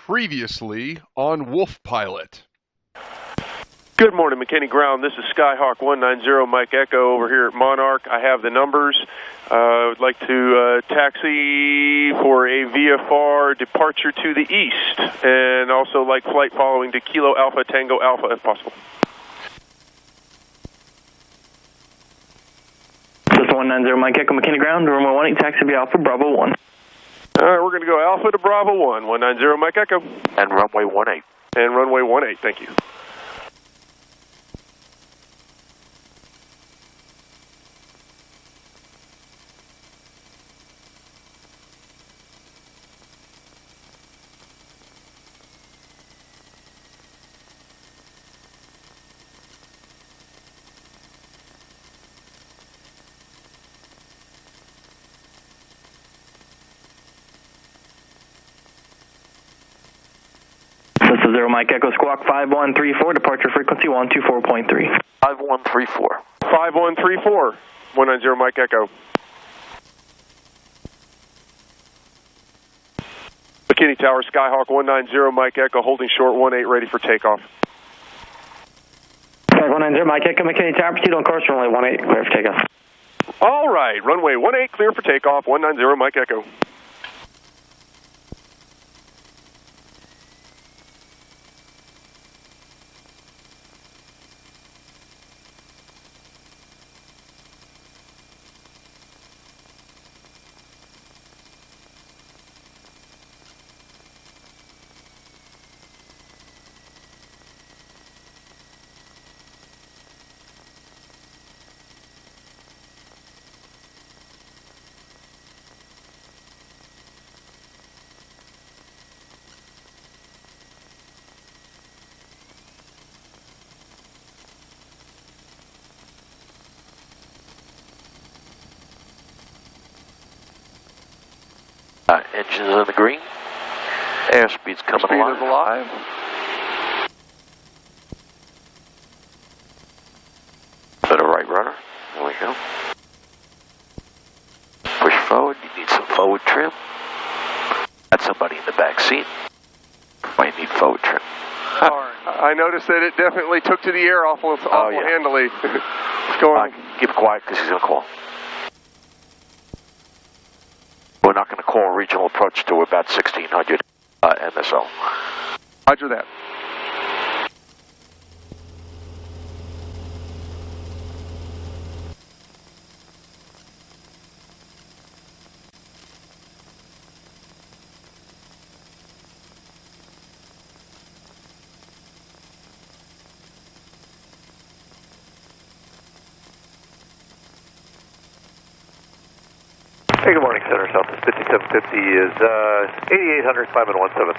Previously on Wolf Pilot. Good morning, McKinney Ground. This is Skyhawk 190 Mike Echo over here at Monarch. I have the numbers. I would like to taxi for a VFR departure to the east, and also like flight following to Kilo Alpha Tango Alpha if possible. This is 190 Mike Echo McKinney Ground, runway 18, taxi via Alpha Bravo 1. All right, we're going to go Alpha to Bravo 1, 190 Mike Echo. And runway 18. And runway 18, thank you. This is 0 Mike Echo Squawk 5134, departure frequency 124.3. 5134. 5134, 190 Mike Echo. McKinney Tower, Skyhawk 190 Mike Echo, holding short 18, ready for takeoff. Skyhawk 190 Mike Echo McKinney Tower, proceed on course, runway 18, clear for takeoff. All right, runway 18, clear for takeoff, 190 Mike Echo. Engines in the green. Airspeed's coming alive. Airspeed is alive. Bit of right rudder. There we go. Push forward. You need some forward trim. Got somebody in the back seat. Might need forward trim. I noticed that it definitely took to the air awful handily. What's going on? Keep it quiet because he's going to call. We're not going to call regional approach to about 1600 MSO. Roger that. Hey, good morning, Center Southwest 5750 is 8800, climbing 17000.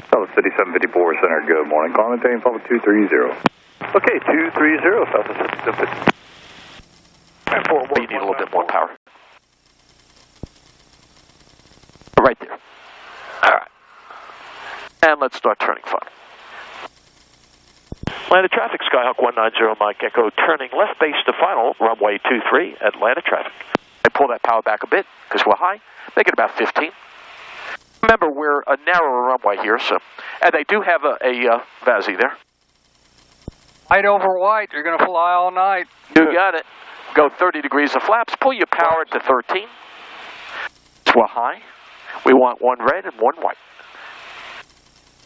Southwest 5754, Center, good morning. Call maintain public 230. Okay, 230, Southwest 5750. You need a little bit more power. Right there. All right. And let's start turning fun. Atlanta traffic, Skyhawk 190 Mike Echo, turning left base to final, runway 23, Atlanta traffic. I pull that power back a bit because we're high. Make it about 15. Remember, we're a narrower runway here, so and they do have a VASI there. White over white, you're going to fly all night. You got it. Go 30 degrees of flaps. Pull your power to 13. So we're high. We want one red and one white.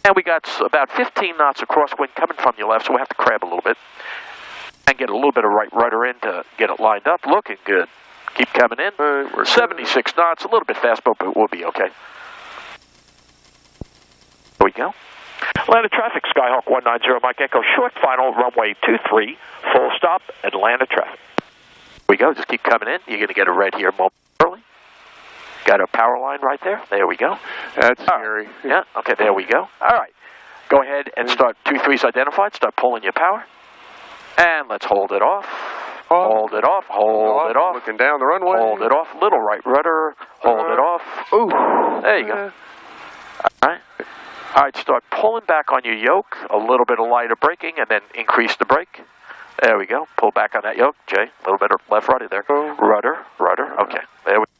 And we got about 15 knots of crosswind coming from your left, so we have to crab a little bit and get a little bit of right rudder in to get it lined up. Looking good. Keep coming in. We're 76 knots, a little bit fast, but we'll be okay. There we go. Atlanta traffic, Skyhawk 190 Mike Echo, short final, runway 23, full stop, Atlanta traffic. There we go. Just keep coming in. You're going to get a red here momentarily. Got a power line right there. There we go. That's scary. Yeah, okay, there we go. All right. Go ahead and start 23's identified. Start pulling your power. And let's hold it off. Hold it off, hold it off. Looking down the runway. Hold it off, little right rudder. Hold it off. Ooh, there you go. All right. All right, start pulling back on your yoke. A little bit of lighter braking, and then increase the brake. There we go. Pull back on that yoke, Jay. A little bit of left rudder there. Rudder, rudder. Okay, there we go.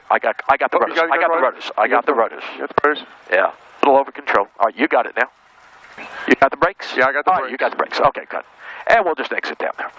I got the rudders. I got the rudders. I got the rudders. You got the rudders? Yeah. A little over control. All right, you got it now. You got the brakes? Yeah, I got the All brakes. Right, you got the brakes. Okay, good. And we'll just exit down there.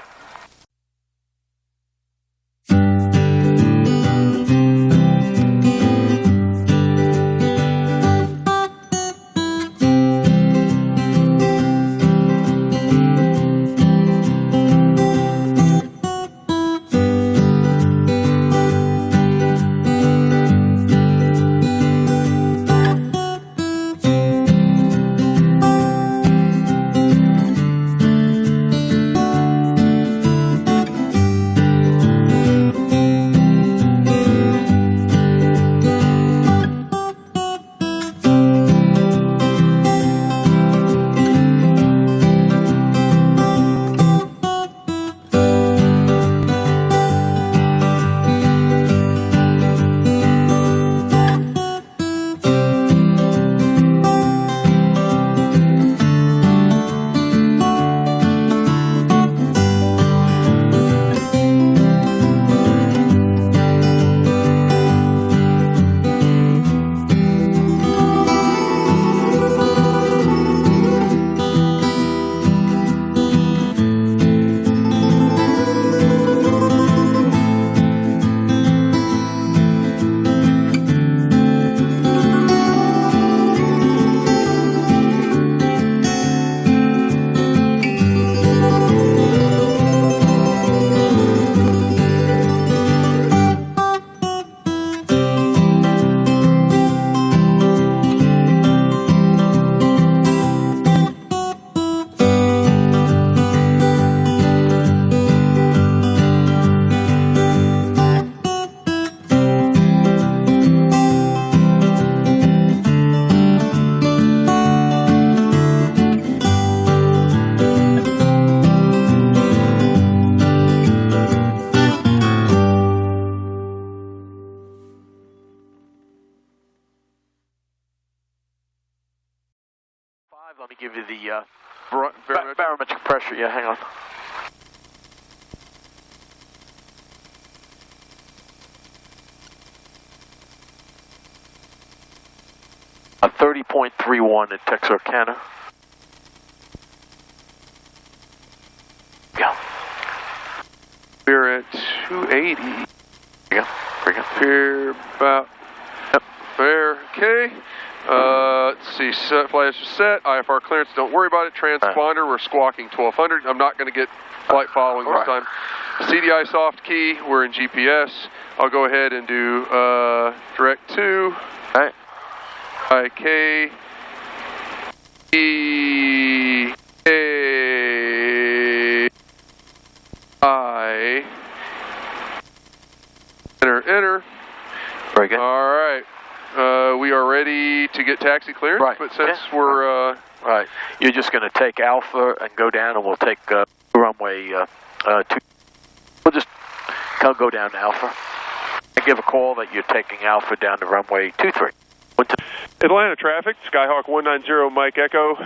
Let me give you the barometric pressure. Yeah, hang on. A 30.31 at Texarkana. Yeah. We're at 280. Yeah, bring it. Here about. Yep. There. Okay. Let's see, flash is set, IFR clearance, don't worry about it, transponder, we're squawking 1200, I'm not going to get flight following this time. CDI soft key, we're in GPS, I'll go ahead and do direct to, IK, E, A, I, enter. Very good. All right. We are ready to get taxi clearance, but since we're... Right. You're just going to take Alpha and go down, and we'll take runway 2. We'll just go down to Alpha and give a call that you're taking Alpha down to runway 23. Atlanta traffic, Skyhawk 190 Mike Echo,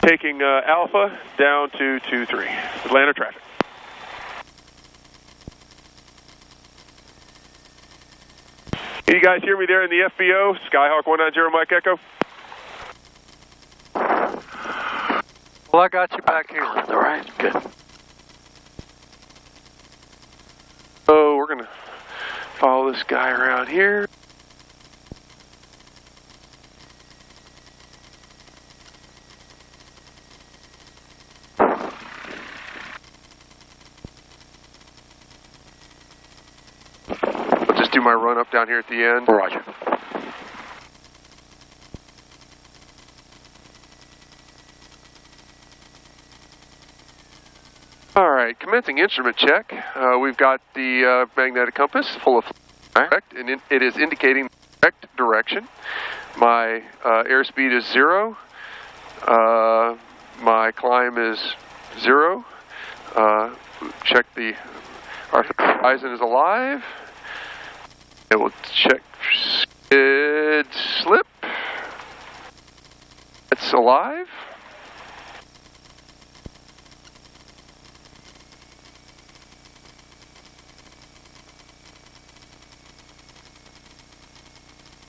taking Alpha down to 23. Atlanta traffic. Can you guys hear me there in the FBO? Skyhawk 190 Mike Echo. Well, I got you back here. All right, good. So we're going to follow this guy around here. I'll just do my run up down here at the end. Roger. All right, commencing instrument check. We've got the magnetic compass full of correct, and it is indicating the correct direction. My airspeed is 0. My climb is 0. Check the horizon is alive. And we'll check skid slip. It's alive.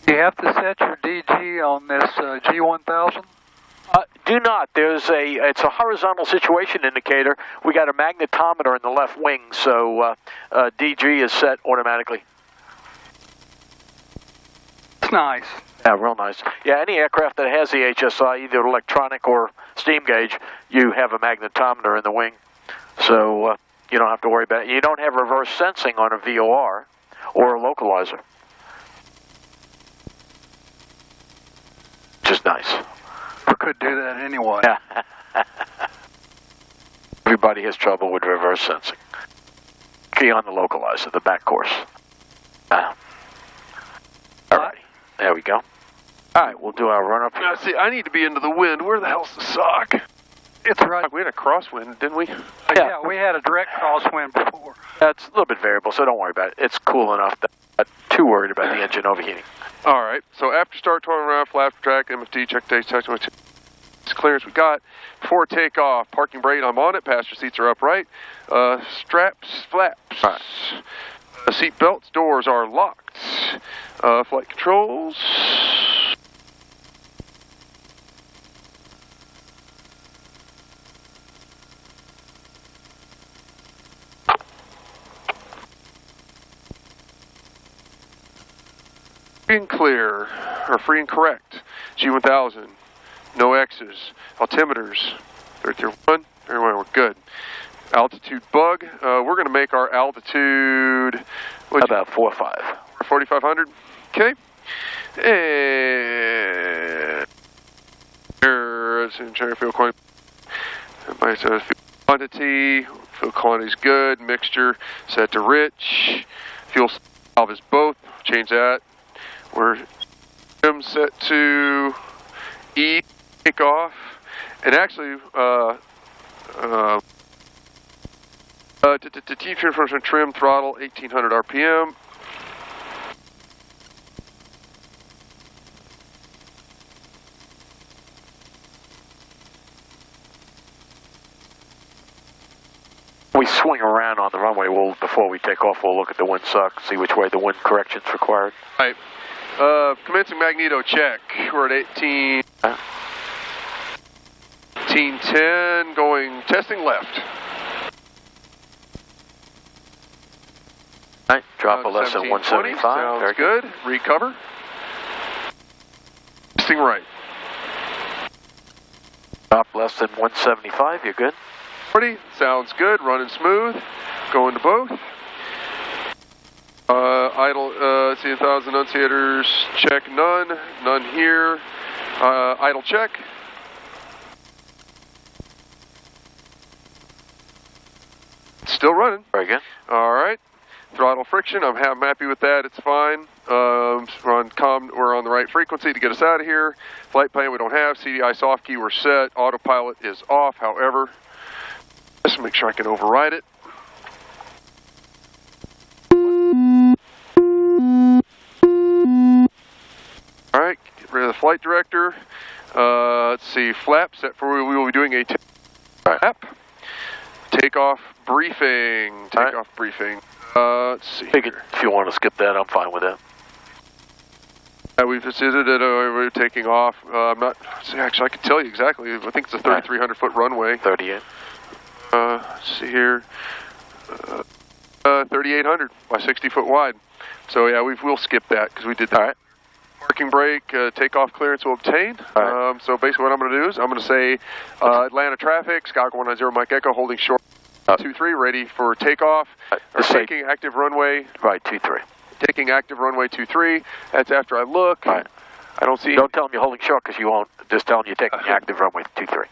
Do you have to set your DG on this G1000? Do not. It's a horizontal situation indicator. We got a magnetometer in the left wing, so DG is set automatically. It's nice. Yeah, real nice. Yeah, any aircraft that has the HSI, either electronic or steam gauge, you have a magnetometer in the wing, so you don't have to worry about it. You don't have reverse sensing on a VOR or a localizer, which is nice. We could do that anyway. Everybody has trouble with reverse sensing. Key on the localizer, the back course. All right, there we go. All right, we'll do our run up here. Now, see, I need to be into the wind. Where the hell's the sock? It's right. We had a crosswind, didn't we? Yeah, we had a direct crosswind before. That's a little bit variable, so don't worry about it. It's cool enough that I'm not too worried about the engine overheating. All right, so after start, 12 around, flaps, track, MFD, check days, touch, clearance we got. Before takeoff, parking brake, I'm on it, passenger seats are upright. Straps, flaps. Right. Seat belts, doors are locked. Flight controls. Free and clear, or free and correct. G1000, no X's. Altimeters, 331, everyone, we're good. Altitude bug, we're going to make our altitude... About 4.5. 4,500, okay. And... fuel quantity. Fuel quantity is good. Mixture set to rich. Fuel valve is both. Change that. We're set to E, take off, and actually, trim throttle, 1800 RPM. We swing around on the runway. Before we take off, we'll look at the wind suck, see which way the wind correction's required. All right. Commencing magneto check. We're at 1810, going testing left. All right, drop a less than 175. Sounds Very good. Recover. Testing right. Drop less than 175, you're good. 40, sounds good. Running smooth. Going to both. Idle, C1000 enunciators, check none. None here. Idle check. Still running. Very good. All right. Throttle friction, I'm happy with that. It's fine. We're on the right frequency to get us out of here. Flight plan we don't have. CDI soft key we're set. Autopilot is off, however. Let's make sure I can override it. All right, get rid of the flight director. Let's see, flap set for we will be doing a flap. Takeoff briefing. Takeoff briefing. Let's see. If you want to skip that, I'm fine with that. We've decided that we're taking off. I'm not. Actually, I can tell you exactly. I think it's a 3,300 foot runway. 38. Let's see here. 3,800 by 60 foot wide. So yeah, we'll skip that because we did that. All right. Parking brake, takeoff clearance will obtain. Right. So basically what I'm going to do is I'm going to say Atlanta traffic, Skyhawk 190 Mike Echo holding short 23, ready for takeoff. Taking active runway. Right, 23. Taking active runway 23. That's after I look. Right. I don't see. Don't tell them you're holding short because you won't. Just tell them you're taking active runway 23.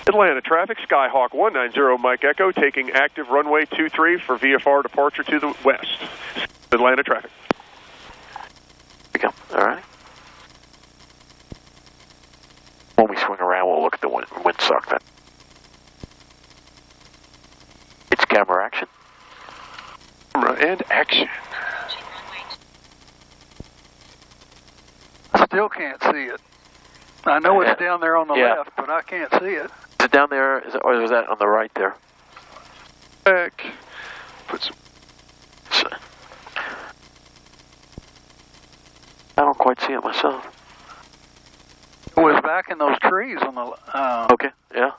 Atlanta traffic, Skyhawk 190 Mike Echo taking active runway 23 for VFR departure to the west. Atlanta traffic. There we go. All right. When we swing around, we'll look at the wind suck then. It's camera action. Camera and action. I still can't see it. I know it's down there on the left, but I can't see it. Is it down there, or is that on the right there? Back. Put some. I don't quite see it myself. It was back in those trees on the... Okay, yeah. All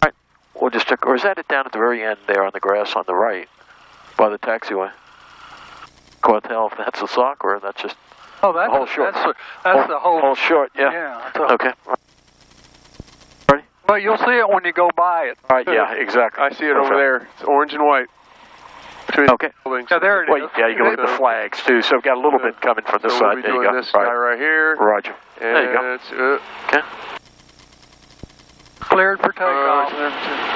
right, we'll just check. Or is that it down at the very end there on the grass on the right by the taxiway? Can't tell if that's a sock or that's just Oh, that's the whole short. That's the whole... Whole short, yeah. Yeah. Okay. Ready? Well, you'll see it when you go by it. All right, yeah, exactly. I see it over there. It's orange and white. Okay. Yeah, there it is. Yeah, you can look at the flags too. So we've got a little bit coming from this So side. we'll be There you doing go. this guy right here. Roger. And There you go. it's, Okay. Cleared for takeoff.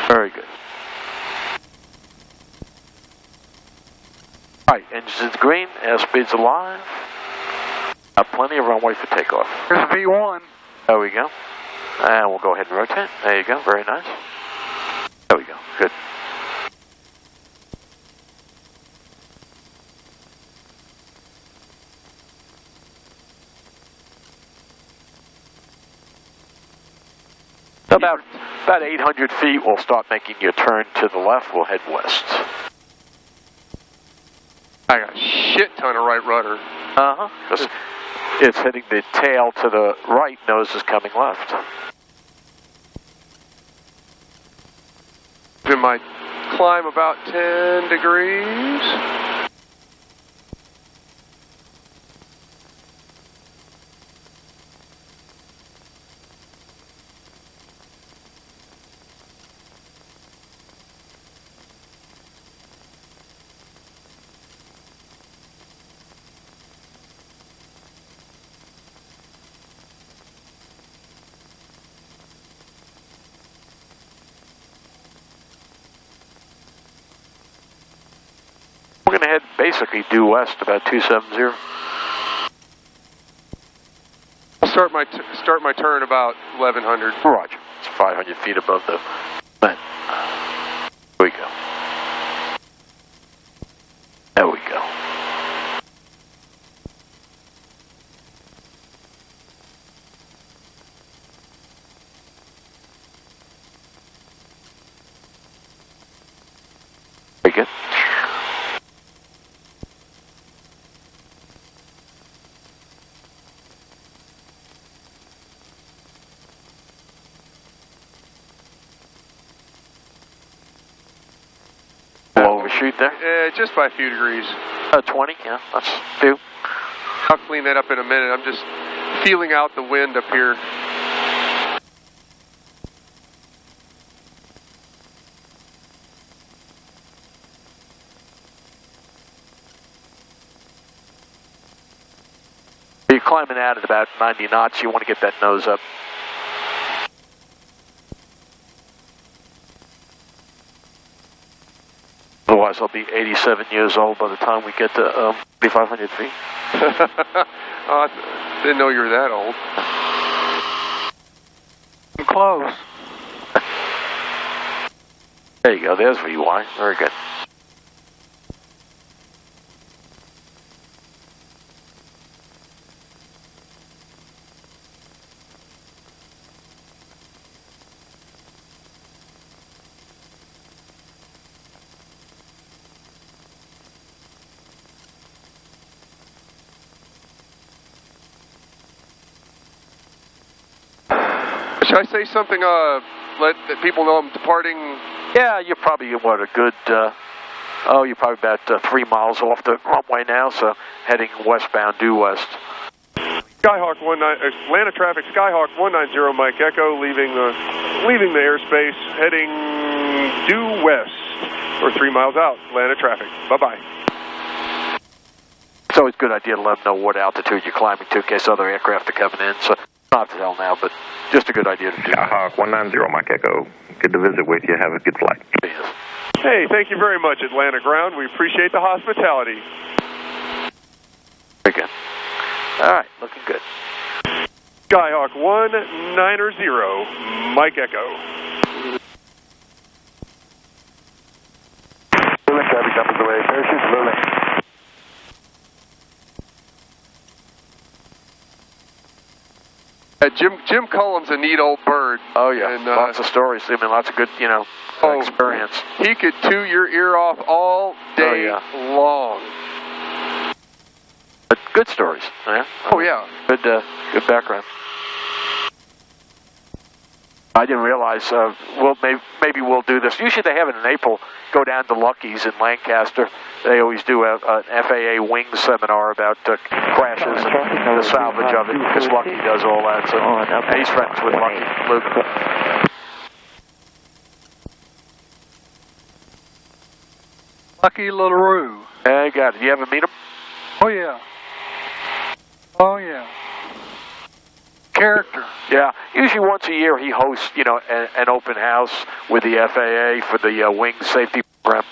Very good. All right, engines green, airspeed's alive. Plenty of runway for takeoff. Here's V1. There we go. And we'll go ahead and rotate. There you go. Very nice. There we go. Good. About 800 feet, we'll start making your turn to the left. We'll head west. I got a shit ton of right rudder. Because it's hitting the tail to the right, nose is coming left. It might climb about 10 degrees. We're going to head basically due west, about 270. I'll start my turn about 1100. Roger. It's 500 feet above the vent. Here we go. There we go. Very good. Overshoot there? Just by a few degrees. 20, yeah, that's few. I'll clean that up in a minute. I'm just feeling out the wind up here. You're climbing out at about 90 knots. You want to get that nose up. Otherwise, I'll be 87 years old by the time we get to 3,500 feet. I didn't know you were that old. I'm close. There you go. There's VY. Very good. Should I say something, let people know I'm departing? Yeah, you're probably, a good, you're probably about 3 miles off the runway now, so heading westbound due west. Skyhawk Atlanta traffic, Skyhawk 190 Mike Echo, leaving the airspace, heading due west. We're 3 miles out, Atlanta traffic. Bye-bye. It's always a good idea to let them know what altitude you're climbing to in case other aircraft are coming in, so not to tell now, but just a good idea to do. Skyhawk 190 Mike Echo. Good to visit with you. Have a good flight. Hey, thank you very much, Atlanta Ground. We appreciate the hospitality. Very good. All right, looking good. Skyhawk 190 Mike Echo. Luling traffic jumpers away. Parachutes Luling. Jim Cullum's a neat old bird. Oh, yeah. And, lots of stories. I mean, lots of good, experience. He could chew your ear off all day long. But good stories. Yeah? Oh, yeah. Good background. I didn't realize, maybe we'll do this. Usually they have it in April, go down to Lucky's in Lancaster. They always do an FAA wing seminar about crashes and the salvage of it, because Lucky does all that. So, and he's friends with Lucky, Luke. Lucky LaRue. Yeah, I got it. You ever meet him? Oh, yeah. Oh, yeah. Character. Yeah, usually once a year he hosts, an open house with the FAA for the wing safety program.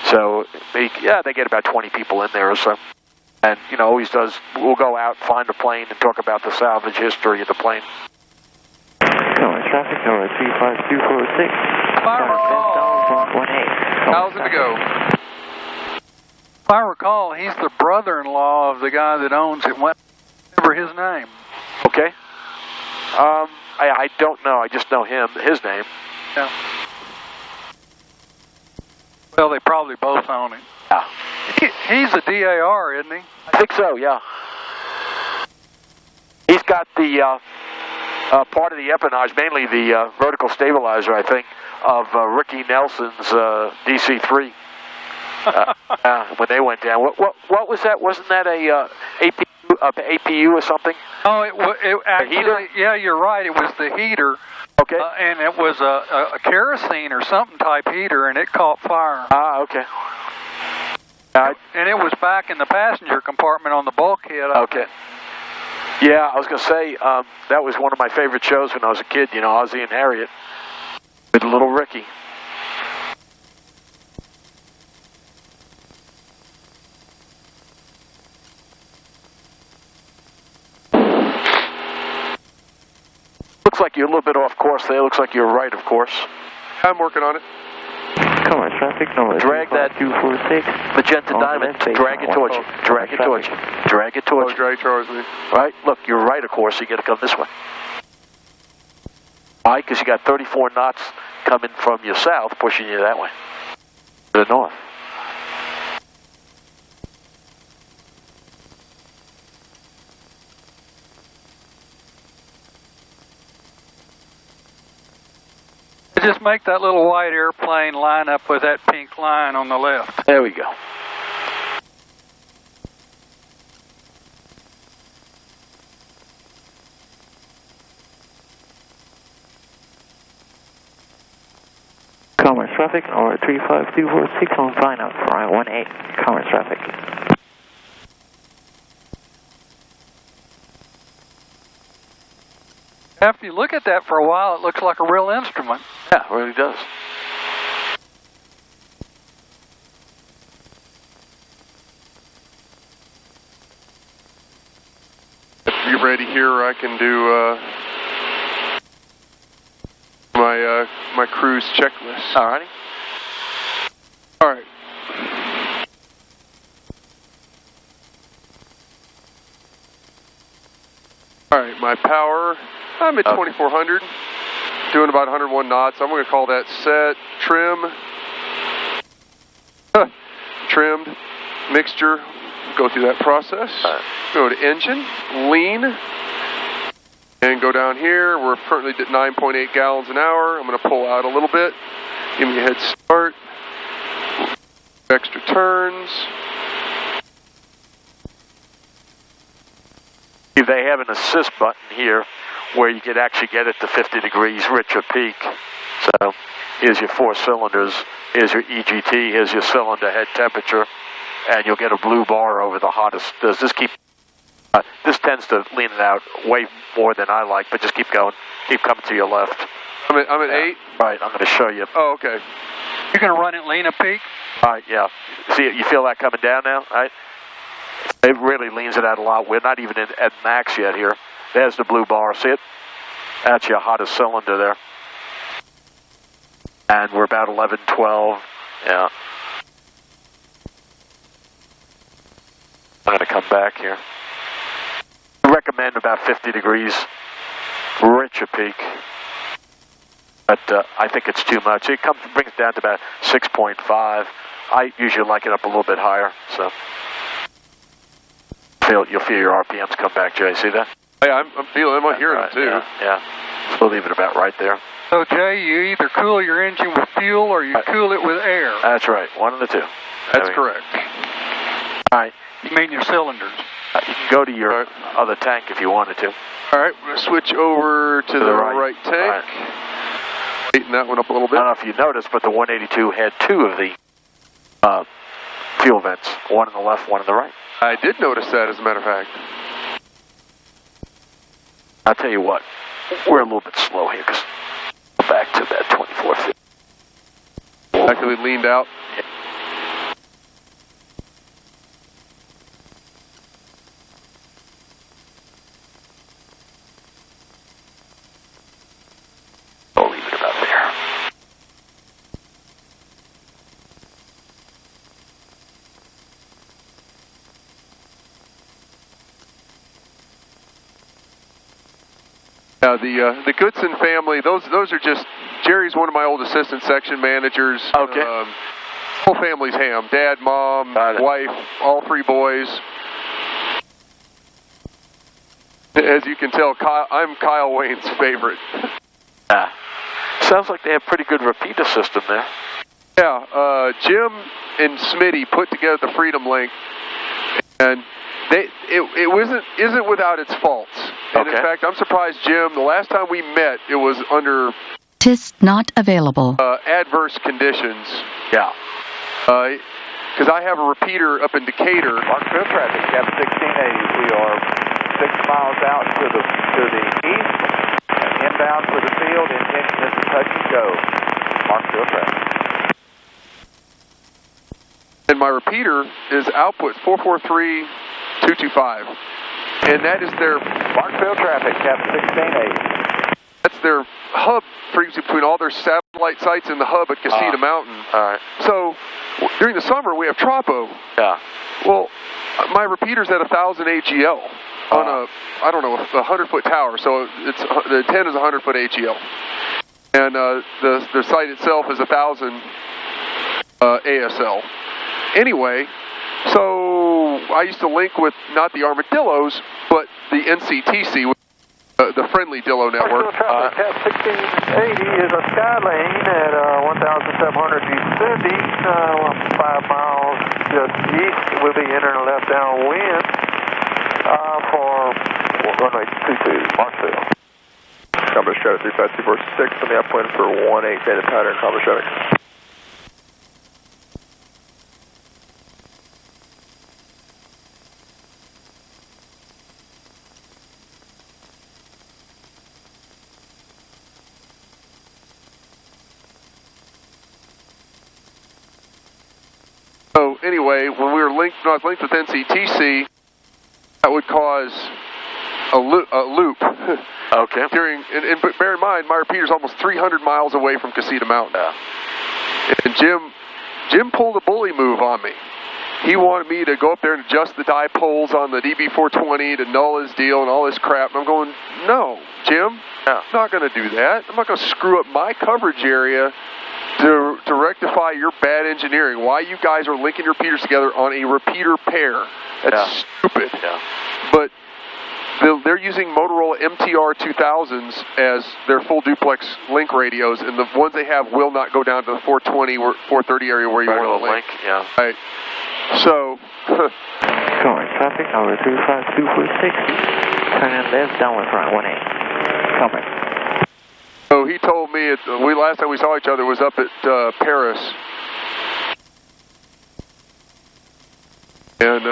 So, they get about 20 people in there or so. And, always we'll go out, find a plane, and talk about the salvage history of the plane. Traffic number 35246. Fire call. 1,000 to go. If I recall, he's the brother-in-law of the guy that owns it. What? Remember his name? Okay. I don't know. I just know his name. Yeah. Well, they probably both own it. Yeah. He's a DAR, isn't he? I think so, yeah. He's got the part of the empennage, mainly the vertical stabilizer, I think, of Ricky Nelson's DC-3. When they went down. What was that? Wasn't that a APU or something? Oh, it actually, yeah, you're right. It was the heater. Okay. And it was a kerosene or something type heater, and it caught fire. Ah, okay. And it was back in the passenger compartment on the bulkhead. Okay. Yeah, I was going to say, that was one of my favorite shows when I was a kid, Ozzie and Harriet with little Ricky. Looks like you're a little bit off course there. Looks like you're right, of course. I'm working on it. Come on, traffic number drag that 246. Magenta diamond. Drag it towards you. Drag it towards you. Drag it towards you. Drag towards me. Right? Look, you're right, of course. So you got to come this way. Why? Because you got 34 knots coming from your south, pushing you that way. To the north. Just make that little white airplane line up with that pink line on the left. There we go. Commerce traffic, or 35246 on flying out for 18. Commerce traffic. After you look at that for a while, it looks like a real instrument. Yeah, it really does. If you're ready here, I can do my cruise checklist. Alrighty. All right. All right, my power, I'm at 2400, doing about 101 knots. I'm going to call that set, trimmed, mixture, go through that process. Go to engine, lean, and go down here. We're currently at 9.8 gallons an hour. I'm going to pull out a little bit, give me a head start, extra turns. They have an assist button here where you could actually get it to 50 degrees richer peak. So here's your 4 cylinders, here's your EGT, here's your cylinder head temperature, and you'll get a blue bar over the hottest. Does this keep? This tends to lean it out way more than I like, but just keep going. Keep coming to your left. I'm at 8? Right, I'm going to show you. Oh, okay. You're going to run it lean a peak? All right, yeah. See, you feel that coming down now, right? It really leans it out a lot. We're not even at max yet here. There's the blue bar. See it? That's your hottest cylinder there. And we're about 11, 12. Yeah. I'm going to come back here. I recommend about 50 degrees richer peak. But I think it's too much. It brings it down to about 6.5. I usually like it up a little bit higher, so. You'll feel your RPMs come back, Jay. See that? Hey, I'm feeling them. I'm hearing them, too. Yeah. We'll leave it about right there. So, Jay, you either cool your engine with fuel or you cool it with air. That's right. One of the two. That's correct. All right. You mean your cylinders? You can go to your other tank if you wanted to. All right, we're going to switch over to the right tank. Right. Tighten that one up a little bit. I don't know if you noticed, but the 182 had two of the fuel vents. One on the left, one on the right. I did notice that, as a matter of fact. I'll tell you what. We're a little bit slow here because back to that 2450. Actually leaned out. Yeah. I'll leave it about there. The Goodson family, those are just, Jerry's one of my old assistant section managers. Okay. Whole family's ham. Dad, mom, wife, all three boys. As you can tell, I'm Kyle Wayne's favorite. Sounds like they have pretty good repeater system there. Yeah, Jim and Smitty put together the Freedom Link, and it isn't without its faults. And in fact, I'm surprised, Jim, the last time we met, it was under TIS not available. Adverse conditions. Yeah. Because I have a repeater up in Decatur. Mark field traffic, Captain 1680. We are 6 miles out to the east, and inbound for the field. Intention is to touch and go. Mark field traffic. And my repeater is output 443-225. And that is their Mark field traffic, Captain 1680. That's their hub frequency between all their satellite sites and the hub at Casita Mountain. All right. So during the summer we have Tropo. Yeah. Well, my repeater's at 1,000 AGL on a 100-foot tower. So it's the antenna is 100-foot AGL, and the site itself is 1,000 ASL. Anyway, so I used to link with not the Armadillos, but the NCTC, the friendly Dillo network. Cap 1680 is a Skylane at 1,700 descending, 5 miles just east. We'll be entering a left downwind for runway 22, Marksville. Combo Strata 35246 on the upwind for 18 Beta pattern, Combo Strata. So anyway, when I was linked with NCTC, that would cause a loop. Okay. But bear in mind, my repeater's almost 300 miles away from Casita Mountain. And Jim pulled a bully move on me. He wanted me to go up there and adjust the dipoles on the DB420 to null his deal and all this crap. And I'm going, no, Jim, I'm not going to do that. I'm not going to screw up my coverage area to rectify your bad engineering. Why you guys are linking your repeaters together on a repeater pair? That's stupid. Yeah. But they're using Motorola MTR 2000s as their full duplex link radios, and the ones they have will not go down to the 420 or 430 area where you want to link. Yeah. Right. So. Current traffic, over 35246. Turn in left, downwind front 18. Coming. So he told me last time we saw each other was up at Paris. And,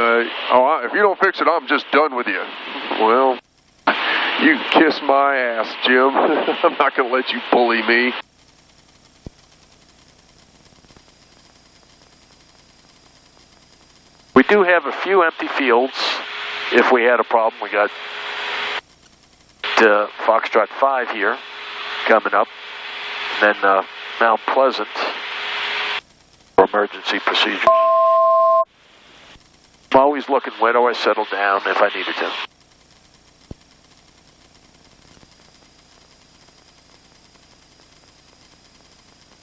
if you don't fix it, I'm just done with you. Well, you can kiss my ass, Jim. I'm not going to let you bully me. We do have a few empty fields. If we had a problem, we got Foxtrot 5 here coming up. And then Mount Pleasant for emergency procedures. I'm always looking, where do I settle down if I needed to?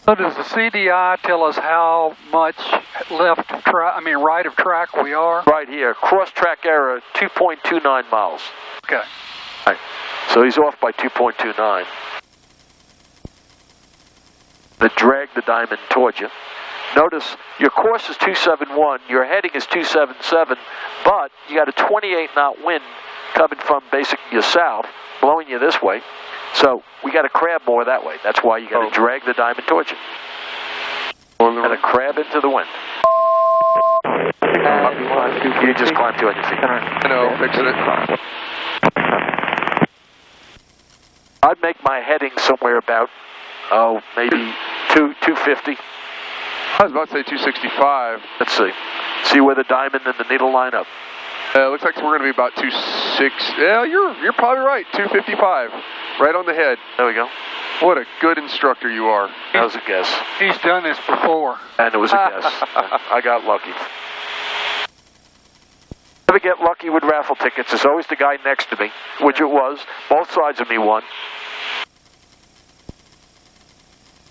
So does the CDI tell us how much right of track we are? Right here, cross track error 2.29 miles. Okay. Right. So he's off by 2.29. That drag the diamond towards you. Notice your course is 271, your heading is 277, but you got a 28 knot wind coming from basically your south, blowing you this way. So we got to crab more that way. That's why you got to drag the diamond towards you. Got to crab into the wind. You just climbed to on your feet. I know, fixing it. I'd make my heading somewhere about, maybe 250. I was about to say 265. Let's see. See where the diamond and the needle line up. Looks like we're going to be about 26. Yeah, you're probably right. 255. Right on the head. There we go. What a good instructor you are. That was a guess. He's done this before. And it was a guess. I got lucky. Never get lucky with raffle tickets. There's always the guy next to me, which it was. Both sides of me won.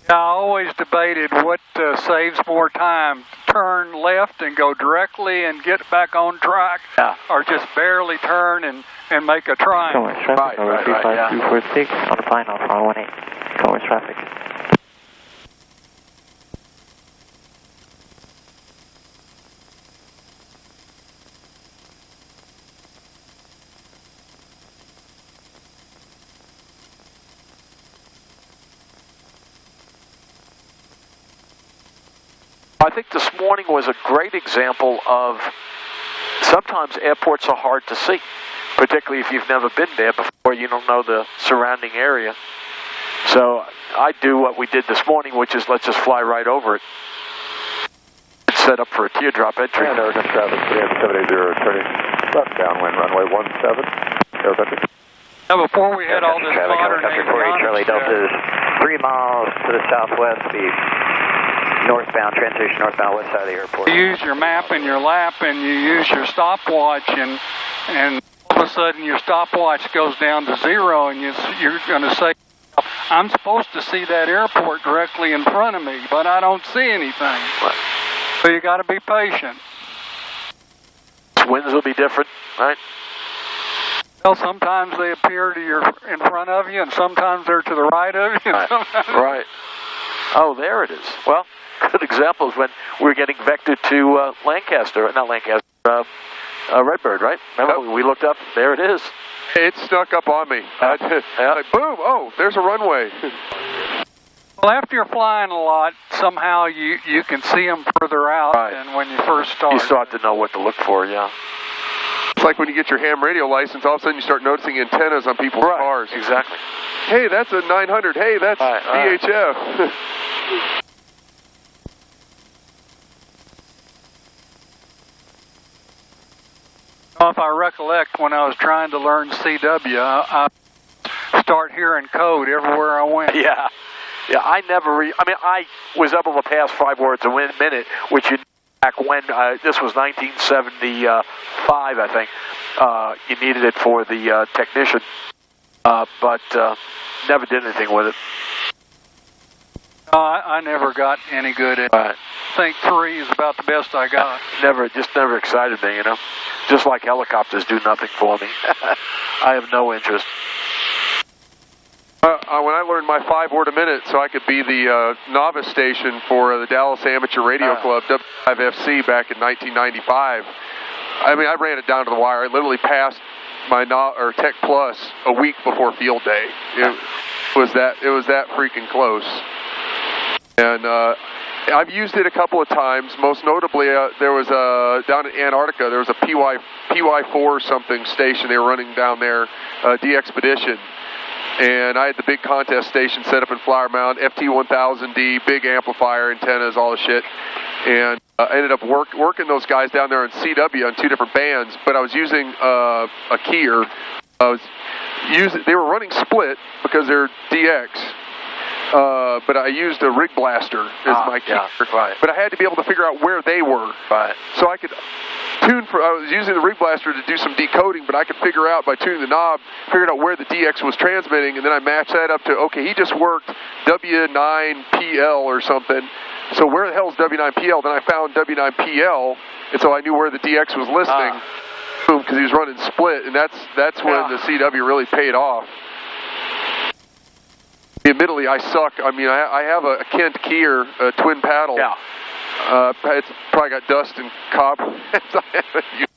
I always debated what saves more time, turn left and go directly and get back on track, or just barely turn and make a triangle. Commerce traffic, number 35246 on the final for 18. Commerce traffic. I think this morning was a great example of sometimes airports are hard to see, particularly if you've never been there before, you don't know the surrounding area. So I do what we did this morning, which is let's just fly right over it. It's set up for a teardrop entry. And Oregon traffic, 780 turning left downwind runway 17. Aerobatic. Now before we had all this modern Charlie Delta is 3 miles to the southwest, the northbound, transition northbound west side of the airport. You use your map in your lap and you use your stopwatch and all of a sudden your stopwatch goes down to 0 and you're going to say, I'm supposed to see that airport directly in front of me, but I don't see anything. So you got to be patient. Winds will be different, right? Well, sometimes they appear in front of you and sometimes they're to the right of you. Right. Oh, there it is. Well, good example is when we were getting vectored to Redbird, right? Remember, we looked up, there it is. It snuck up on me. Like, boom, oh, there's a runway. Well, after you're flying a lot, somehow you can see them further out than when you first start. You start to know what to look for, yeah. It's like when you get your ham radio license, all of a sudden you start noticing antennas on people's cars. Exactly. Hey, that's a 900. Hey, that's VHF. If I recollect, when I was trying to learn CW, I start hearing code everywhere I went. Yeah. Yeah, I was able to pass 5 words a minute, which you back when, this was 1975, I think. You needed it for the technician, but never did anything with it. No, I never got any good at it. I think 3 is about the best I got. Never excited me, you know. Just like helicopters do nothing for me. I have no interest. When I learned my 5 word a minute so I could be the novice station for the Dallas Amateur Radio Club, W5FC, back in 1995, I mean, I ran it down to the wire. I literally passed my Tech Plus a week before field day. It was that freaking close. And I've used it a couple of times. Most notably, there was down in Antarctica, there was a PY4 something station they were running down there, D-Expedition. And I had the big contest station set up in Flower Mound, FT1000D, big amplifier, antennas, all the shit. And I ended up working those guys down there on CW on 2 different bands, but I was using a keyer. They were running split because they're DX. but I used a rig blaster as my key. Yeah, right. But I had to be able to figure out where they were. Right. So I could tune for, I was using the rig blaster to do some decoding, but I could figure out by tuning the knob, figured out where the DX was transmitting, and then I matched that up to, okay, he just worked W9PL or something. So where the hell is W9PL? Then I found W9PL, and so I knew where the DX was listening. Boom, because he was running split, and that's when the CW really paid off. Admittedly, I suck. I mean, I have a KTKI, a twin paddle. Yeah. It's probably got dust and cobwebs. I haven't used it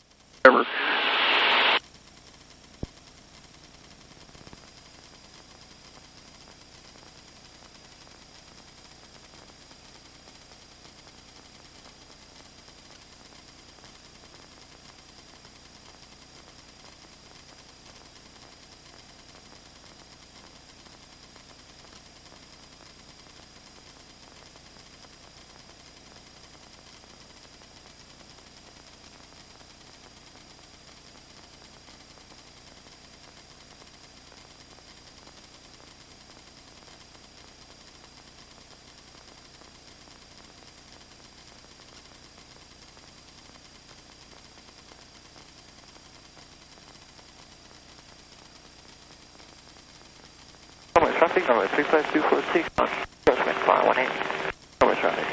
ever. Traffic, number 35246, Grossman 518. Number traffic.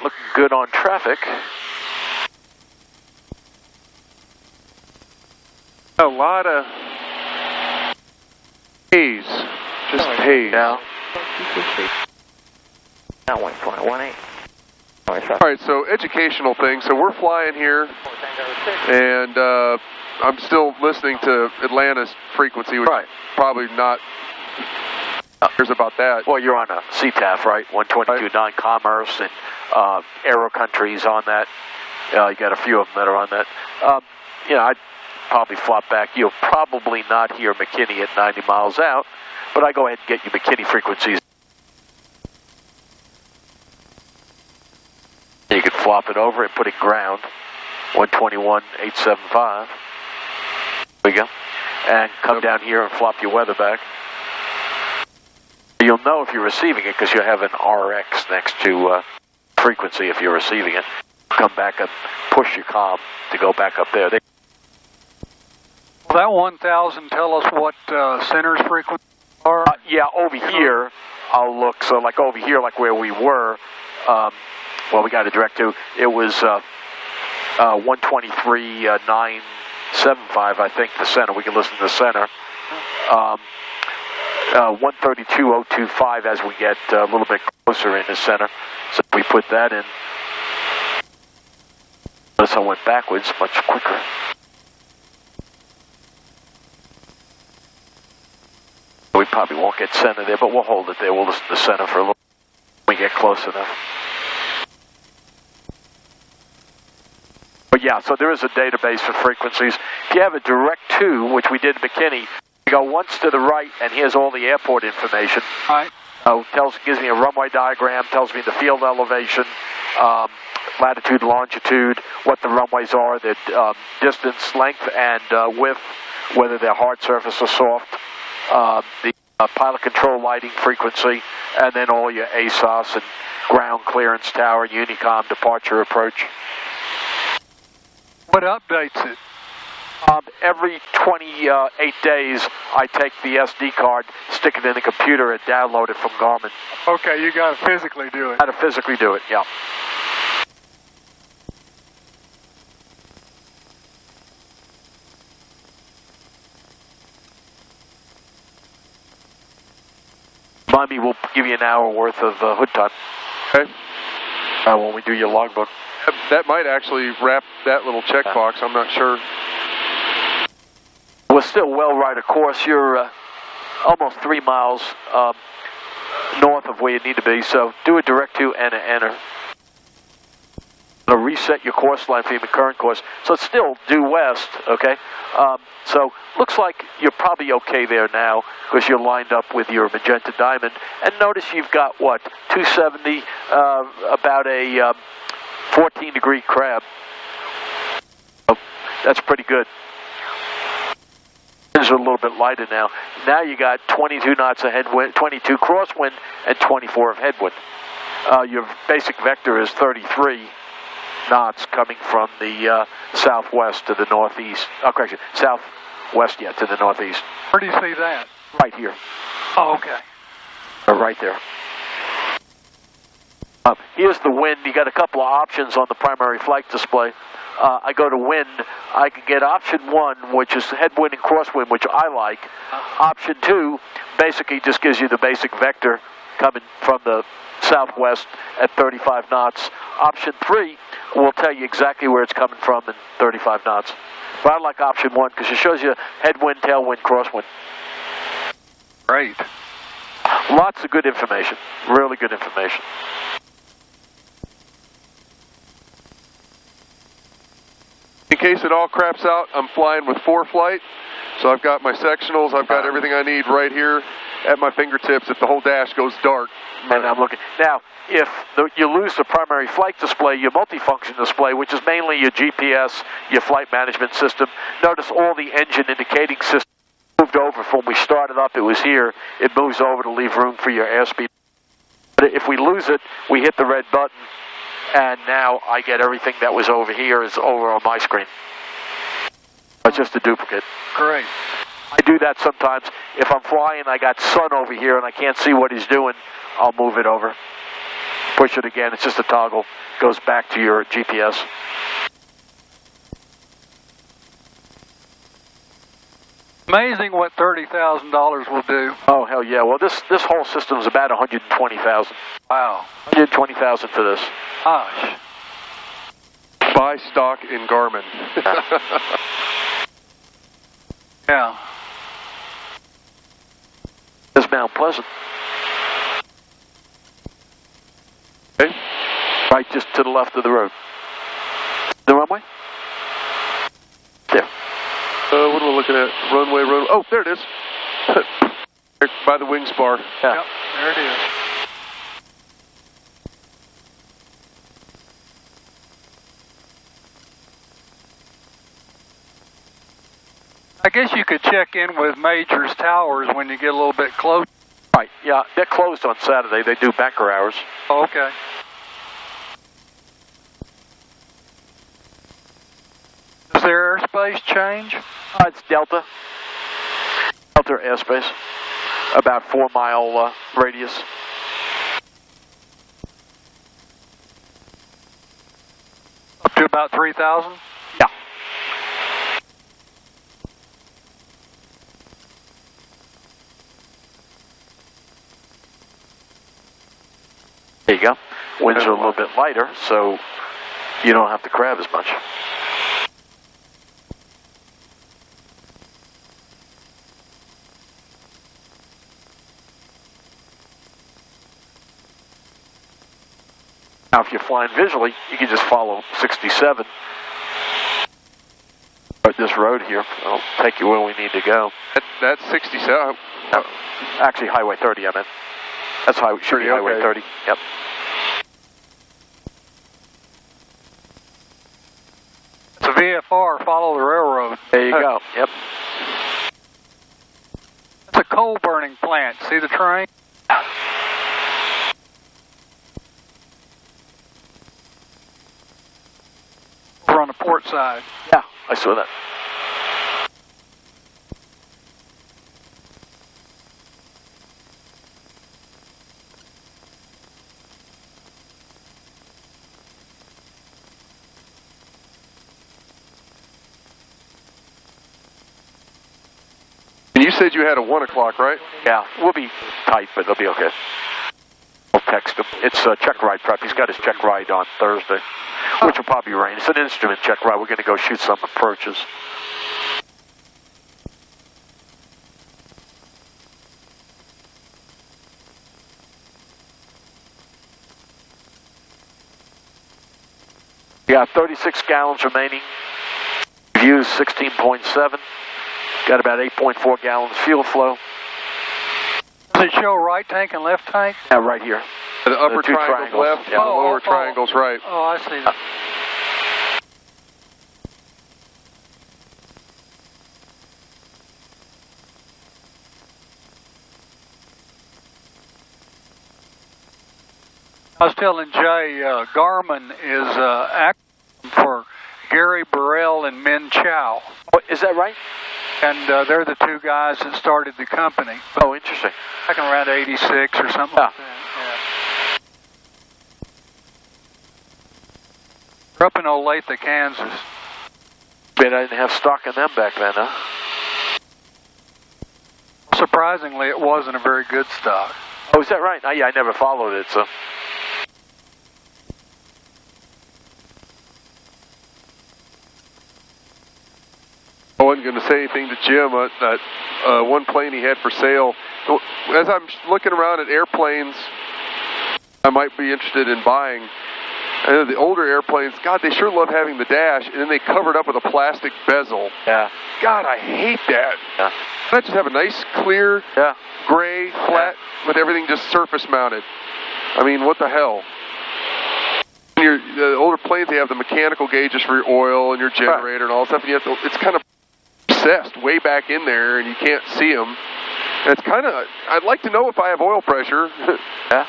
Looking good on traffic. A lot of haze, just haze. Yeah. Now 1.18. All right, so educational thing. So we're flying here, and I'm still listening to Atlanta's frequency, which is probably not. Here's about that. Well, you're on a CTAF, right? 122 non-commerce and Aero Countries on that. You got a few of them that are on that. I'd probably flop back. You'll probably not hear McKinney at 90 miles out, but I go ahead and get you McKinney frequencies. You could flop it over and put it ground. 121.875. There we go. And come down here and flop your weather back. You'll know if you're receiving it because you have an RX next to frequency if you're receiving it. Come back and push your comm to go back up there. Will that 1000 tell us what center's frequency are? Yeah, over here, I'll look. So like over here, like where we were, well, we got a direct to, it was 123.975, I think, the center. We can listen to the center. 132.025 as we get a little bit closer in the center. So we put that in. Notice I went backwards much quicker. We probably won't get center there, but we'll hold it there. We'll listen to center for a little when we get close enough. But yeah, so there is a database for frequencies. If you have a direct to, which we did in McKinney, you go once to the right, and here's all the airport information. Right. Gives me a runway diagram, tells me the field elevation, latitude, longitude, what the runways are, the distance, length, and width, whether they're hard surface or soft, the pilot control lighting frequency, and then all your ASOS and ground clearance tower, Unicom, departure approach. What updates it? Every 28 days, I take the SD card, stick it in the computer, and download it from Garmin. Okay, you got to physically do it. Got to physically do it, yeah. Remind me, we'll give you an hour worth of hood time. Okay. When we do your logbook. That might actually wrap that little checkbox. I'm not sure. We're still well right of course. You're almost 3 miles north of where you need to be, so do a direct to and an enter. to reset your course line for your current course. So it's still due west, okay? So looks like you're probably okay there now because you're lined up with your magenta diamond. And notice you've got, what, 270, about a 14-degree crab. Oh, that's pretty good. These are a little bit lighter now. Now you got 22 knots of headwind, 22 crosswind, and 24 of headwind. Your basic vector is 33 knots coming from the southwest to the northeast. Oh, correction, southwest, yeah, to the northeast. Where do you see that? Right here. Oh, okay. Right there. Here's the wind. You got a couple of options on the primary flight display. I go to wind. I can get option 1, which is headwind and crosswind, which I like. Option 2 basically just gives you the basic vector coming from the southwest at 35 knots. Option 3 will tell you exactly where it's coming from in 35 knots. But I like option 1 because it shows you headwind, tailwind, crosswind. Great. Lots of good information. Really good information. In case it all craps out, I'm flying with 4-flight. So I've got my sectionals, I've got everything I need right here at my fingertips if the whole dash goes dark. And I'm looking. Now, if you lose the primary flight display, your multifunction display, which is mainly your GPS, your flight management system, notice all the engine indicating system moved over from when we started up, it was here. It moves over to leave room for your airspeed. But if we lose it, we hit the red button, and now I get everything that was over here is over on my screen. It's just a duplicate. Great. I do that sometimes. If I'm flying, I got sun over here and I can't see what he's doing, I'll move it over. Push it again, it's just a toggle. Goes back to your GPS. Amazing what $30,000 will do. Oh, hell yeah. Well, this whole system's about $120,000. Wow. $120,000 for this. Gosh. Buy stock in Garmin. Yeah. This is Mount Pleasant. Okay. Right just to the left of the road. The runway? There. What am I looking at? Runway. Oh, there it is. By the wing spar. Yeah. Yep, there it is. I guess you could check in with Major's Towers when you get a little bit close. Right, yeah, they're closed on Saturday. They do banker hours. Oh, okay. Does their airspace change? It's Delta. Delta airspace. About 4-mile radius. Up to about 3,000? Yeah. There you go. Winds are a little bit lighter, so you don't have to crab as much. Now, if you're flying visually, you can just follow 67. But this road here, I'll take you where we need to go. That's 67. No, actually, Highway 30, I meant. That's Highway 30. Yep. It's a VFR, follow the railroad. There you go. Yep. It's a coal burning plant. See the train? Over on the port side. Yeah, I saw that. And you said you had a 1 o'clock, right? Yeah, we'll be tight, but it'll be okay. I'll text him. It's a check ride prep. He's got his check ride on Thursday, which will probably rain. It's an instrument check ride. We're going to go shoot some approaches. You got 36 gallons remaining. Used 16.7. Got about 8.4 gallons fuel flow. Does it show right tank and left tank? Yeah, right here. The upper triangle's left, and the lower triangle's right. Oh, I see that. I was telling Jay, Garmin is acting for Gary Burrell and Min Chow. Oh, is that right? And they're the two guys that started the company. Oh, interesting. Back in around 86 or something like that. Yeah. They're up in Olathe, Kansas. Bet I didn't have stock in them back then, huh? Surprisingly, it wasn't a very good stock. Oh, is that right? Yeah, I never followed it, so... I wasn't going to say anything to Jim. That one plane he had for sale. As I'm looking around at airplanes I might be interested in buying, I know the older airplanes, God, they sure love having the dash, and then they cover it up with a plastic bezel. Yeah. God, I hate that. Yeah. Can I just have a nice, clear, gray, flat, with everything just surface mounted? I mean, what the hell? The older planes, they have the mechanical gauges for your oil and your generator and all that stuff, and you have to, it's kind of recessed way back in there, and you can't see them. And it's kind of, I'd like to know if I have oil pressure. Yeah.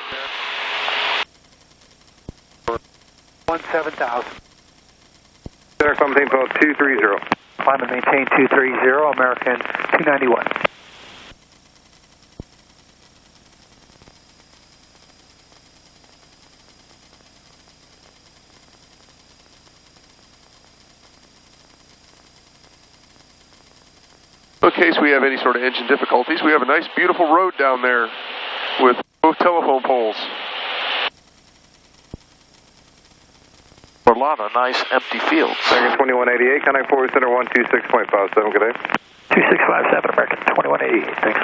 17,000. Center climb maintain 230. Climb and maintain 230, American 291. In case we have any sort of engine difficulties, we have a nice, beautiful road down there with both telephone poles. A lot of nice empty fields. American 2188, contact forward center 126.57, good day. 2657, American 2188, thanks.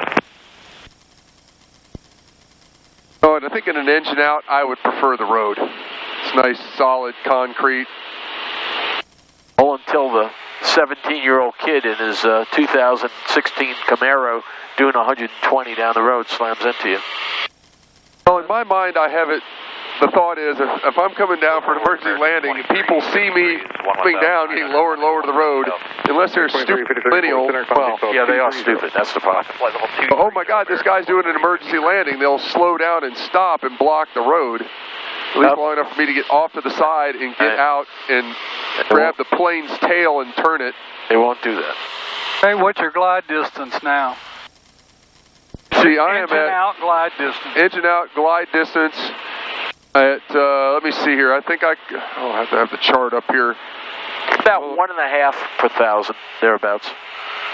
Oh, and I think in an engine out, I would prefer the road. It's nice, solid concrete. All until the 17-year-old kid in his 2016 Camaro doing 120 down the road slams into you. Well, in my mind, I have it. The thought is, if I'm coming down for an emergency landing, and people see me coming down, getting lower and lower to the road, unless they're stupid millennials. Well, yeah, they are stupid. That's the problem. Oh my God, this guy's doing an emergency landing. They'll slow down and stop and block the road. At least long enough for me to get off to the side and get out and grab the plane's tail and turn it. They won't do that. Hey, what's your glide distance now? See, I am at engine out, glide distance. Engine out, glide distance. At let me see here. I think I'll have to have the chart up here. About 1.5 per thousand, thereabouts.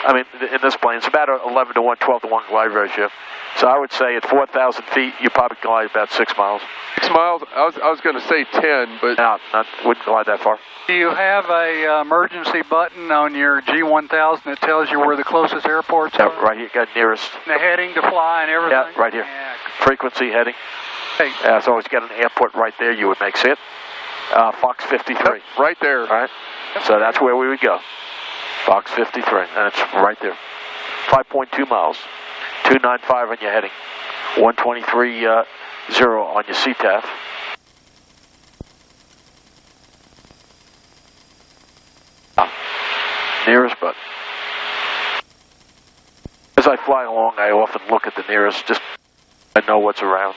I mean, in this plane, it's about 11 to 1, 12 to 1 glide ratio. So I would say at 4,000 feet, you probably glide about 6 miles. 6 miles? I was going to say 10, but no, wouldn't glide that far. Do you have a emergency button on your G1000 that tells you where the closest airports are? Right here, got nearest. The heading to fly and everything? Yeah, right here. Yeah. Frequency, heading. Hey. So it's got an airport right there. You would make it. Fox 53. Yep, right there. All right. So that's where we would go. Fox 53, and it's right there. 5.2 miles. 295 on your heading. 123.0 on your CTAF. Nearest button. As I fly along, I often look at the nearest, just I know what's around.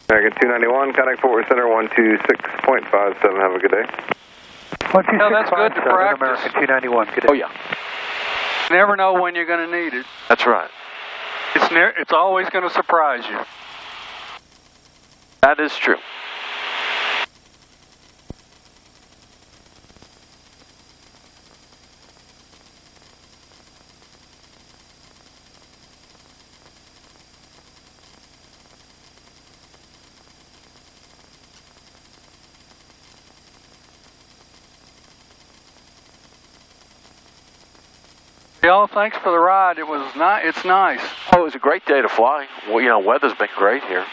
American 291, contact forward center 126.57. Have a good day. No, that's good to practice. American 291, good day. Oh, yeah. Never know when you're going to need it. That's right. It's always going to surprise you. That is true. Y'all, thanks for the ride. It was it's nice. Oh, it was a great day to fly. Well, weather's been great here.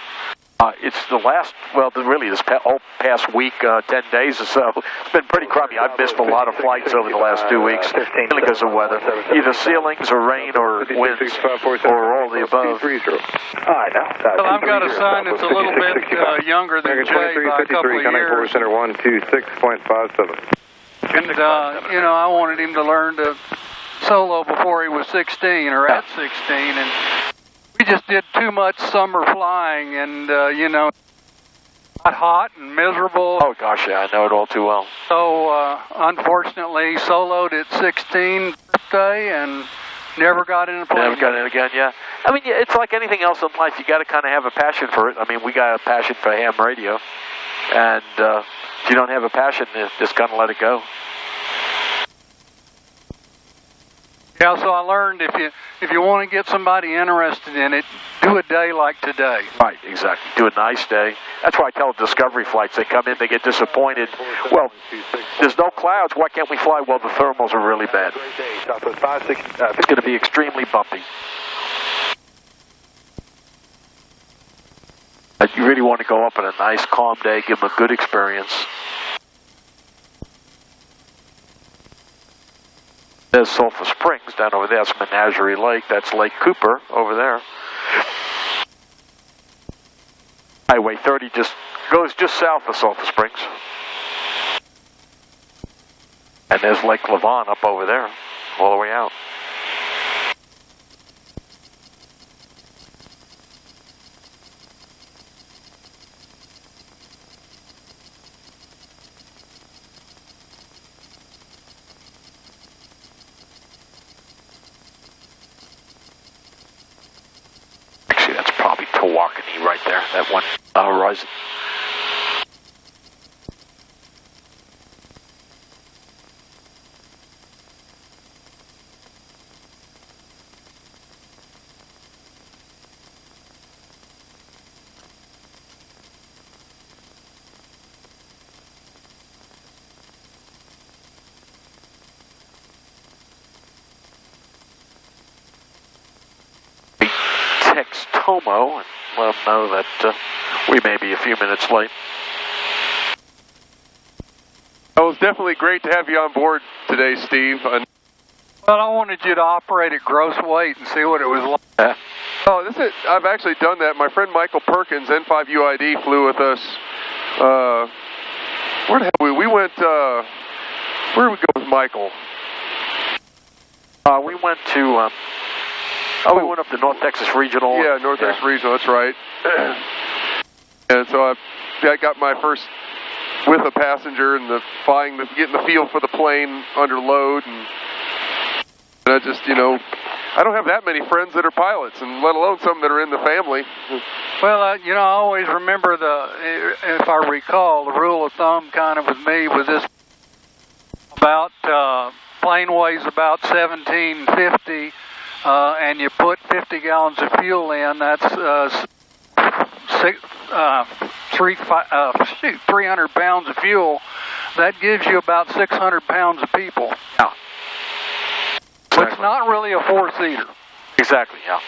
It's the last, well, really this past week, 10 days or so. It's been pretty crummy. I've missed a lot of flights over the last 2 weeks, mainly because of weather. Either ceilings or rain or winds or all the above. Well, I've got a son that's a little bit younger than Jay by a couple of years. Center 126.57. And, you know, I wanted him to learn to solo before he was 16 or at 16. And we just did too much summer flying and, you know, got hot and miserable. Oh, gosh, yeah, I know it all too well. So, unfortunately, soloed at 16th birthday and never got in a plane. Never got in again, yeah. I mean, it's like anything else in life. You got to kind of have a passion for it. I mean, we got a passion for ham radio. And if you don't have a passion, you just got to let it go. Yeah, so I learned if you want to get somebody interested in it, do a day like today. Right, exactly. Do a nice day. That's why I tell Discovery flights, they come in, they get disappointed. Well, there's no clouds. Why can't we fly? Well, the thermals are really bad. It's going to be extremely bumpy. You really want to go up on a nice, calm day, give them a good experience. There's Sulphur Springs down over there. That's Menagerie Lake. That's Lake Cooper over there. Highway 30 goes just south of Sulphur Springs. And there's Lake Lavon up over there, all the way out. Right there, that one horizon. Text Tomo and let them know that we may be a few minutes late. It was definitely great to have you on board today, Steve. Well, I wanted you to operate at gross weight and see what it was like. Oh, I've actually done that. My friend Michael Perkins, N5UID, flew with us. Where the hell we went? Where did we go with Michael? We went to. We went up to North Texas Regional. Yeah, North Texas Regional, that's right. And so I got my first with a passenger and getting the feel for the plane under load. And I just, you know, I don't have that many friends that are pilots, and let alone some that are in the family. Well, you know, I always remember if I recall, the rule of thumb kind of with me was this about, plane weighs about 1750. And you put 50 gallons of fuel in, that's 300 pounds of fuel. That gives you about 600 pounds of people. Yeah. So it's not really a four-seater. Exactly, yeah.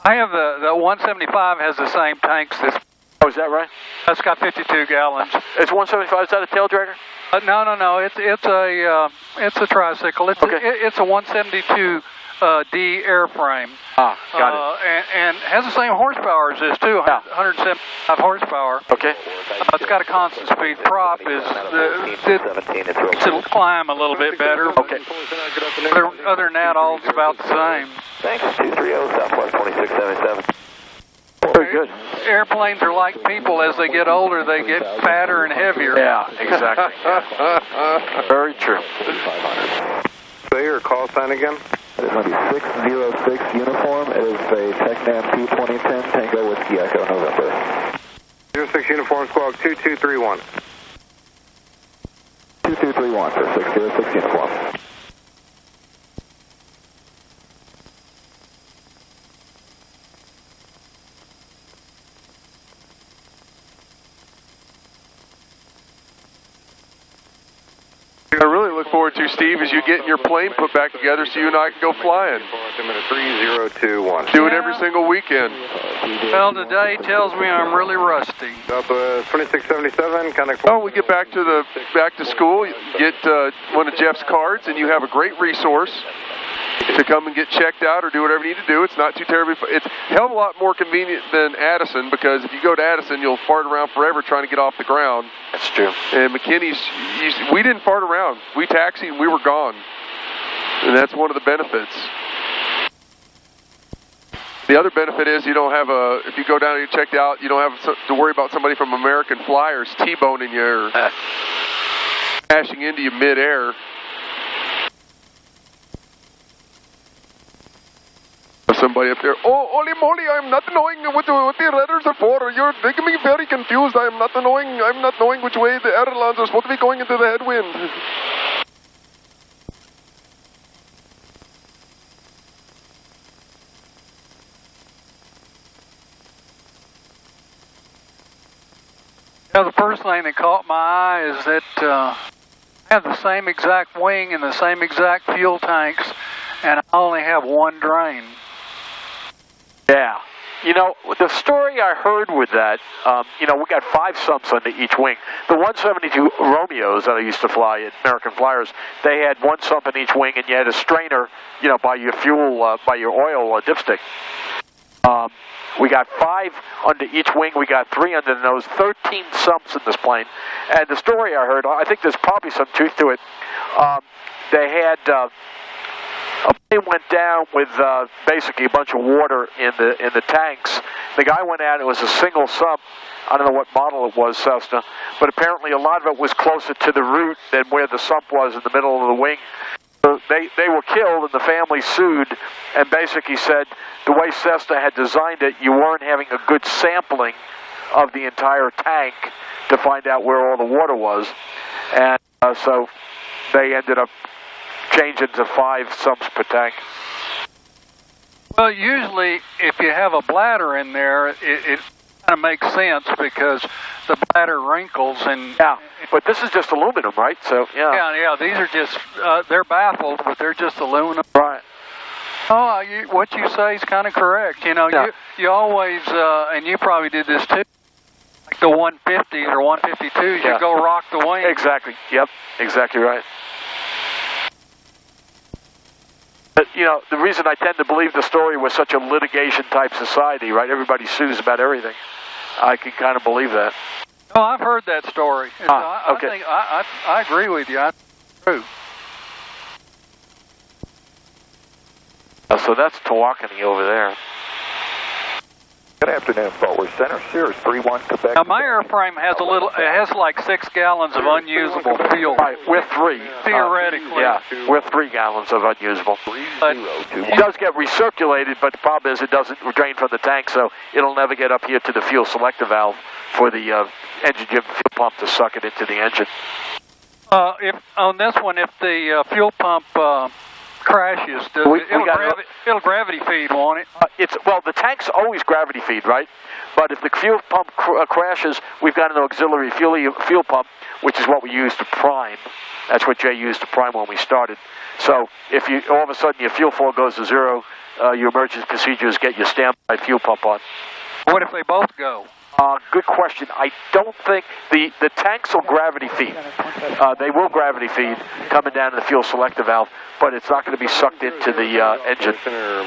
I have the 175 has the same tanks. Oh, is that right? That's got 52 gallons. It's 175. Is that a tail dragger? No. It's a tricycle. It's a 172 D airframe. Ah, got it. And has the same horsepower as this too. 175 horsepower. Okay. It's got a constant speed prop. It'll climb a little bit better. Okay. Other than that, all it's about the same. Thanks. 230 Southwest 2677. Very good. Airplanes are like people. As they get older, they get fatter and heavier. Yeah, exactly. Very true. Say your call sign again? It is going to be 606 uniform. It is a TechNam 22010 Tango Whiskey Echo November. 06 uniform squawk 2231. 2231 for 606 uniform. I really look forward to, Steve, is you getting your plane put back together so you and I can go flying. Altimeter 3021. Do it every single weekend. Well, today tells me I'm really rusty. Southwest 2677, connect. Oh, we get back to school, get one of Jeff's cards, and you have a great resource to come and get checked out or do whatever you need to do. It's not too terribly. It's a hell of a lot more convenient than Addison, because if you go to Addison, you'll fart around forever trying to get off the ground. That's true. And McKinney's, we didn't fart around. We taxied and we were gone. And that's one of the benefits. The other benefit is you don't have if you go down and you're checked out, you don't have to worry about somebody from American Flyers T-boning you or crashing into you mid-air. Somebody up there, oh, holy moly, I'm not knowing what the letters are for. You're making me very confused. I'm not knowing which way the airlines are supposed to be going into the headwind. Yeah, the first thing that caught my eye is that I have the same exact wing and the same exact fuel tanks, and I only have one drain. Yeah. You know, the story I heard with that, we got 5 sumps under each wing. The 172 Romeos that I used to fly at American Flyers, they had 1 sump in each wing, and you had a strainer, by your fuel, by your oil dipstick. We got 5 under each wing. We got 3 under the nose, 13 sumps in this plane. And the story I heard, I think there's probably some truth to it. They had... a plane went down with basically a bunch of water in the tanks. The guy went out, it was a single sump. I don't know what model it was, Cessna, but apparently a lot of it was closer to the root than where the sump was in the middle of the wing. So they were killed, and the family sued and basically said the way Cessna had designed it, you weren't having a good sampling of the entire tank to find out where all the water was. And so they ended up changing to 5 sumps per tank. Well, usually if you have a bladder in there, it kind of makes sense because the bladder wrinkles and... Yeah, but this is just aluminum, right? So, yeah. Yeah, these are just, they're baffled, but they're just aluminum. Right. Oh, what you say is kind of correct. You always, and you probably did this too, like the 150s or 152s, you go rock the wing. Exactly, yep, exactly right. But, the reason I tend to believe the story was such a litigation-type society, right? Everybody sues about everything. I can kind of believe that. Oh, I've heard that story. Okay. I think I agree with you. I think it's true. So that's Tawakoni over there. Good afternoon, Fort Worth Center, Sears 31 Quebec. Now, my airframe has like 6 gallons of unusable fuel. Right, we're 3. Theoretically. We're 3 gallons of unusable. But it does get recirculated, but the problem is it doesn't drain from the tank, so it'll never get up here to the fuel selector valve for the engine fuel pump to suck it into the engine. If on this one, if the fuel pump crashes, it'll gravity feed, won't it? The tank's always gravity feed, right? But if the fuel pump crashes, we've got an auxiliary fuel pump, which is what we use to prime. That's what Jay used to prime when we started. So if all of a sudden your fuel flow goes to 0, your emergency procedure is get your standby fuel pump on. What if they both go? Good question. I don't think the tanks will gravity feed. They will gravity feed coming down to the fuel selector valve, but it's not going to be sucked into the engine.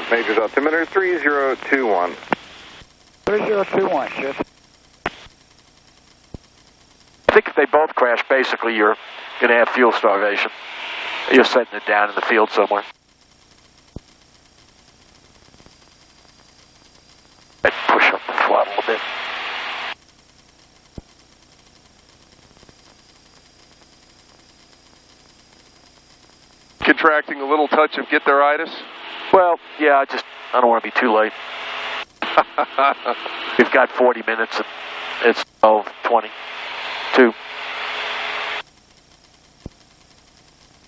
Majors altimeter 3021. 3021, Shift. I think if they both crash, basically you're going to have fuel starvation. You're setting it down in the field somewhere. I'd push up the throttle a bit. Contracting a little touch of get-there-itis? Well, yeah, I don't want to be too late. We've got 40 minutes, and it's 12:22.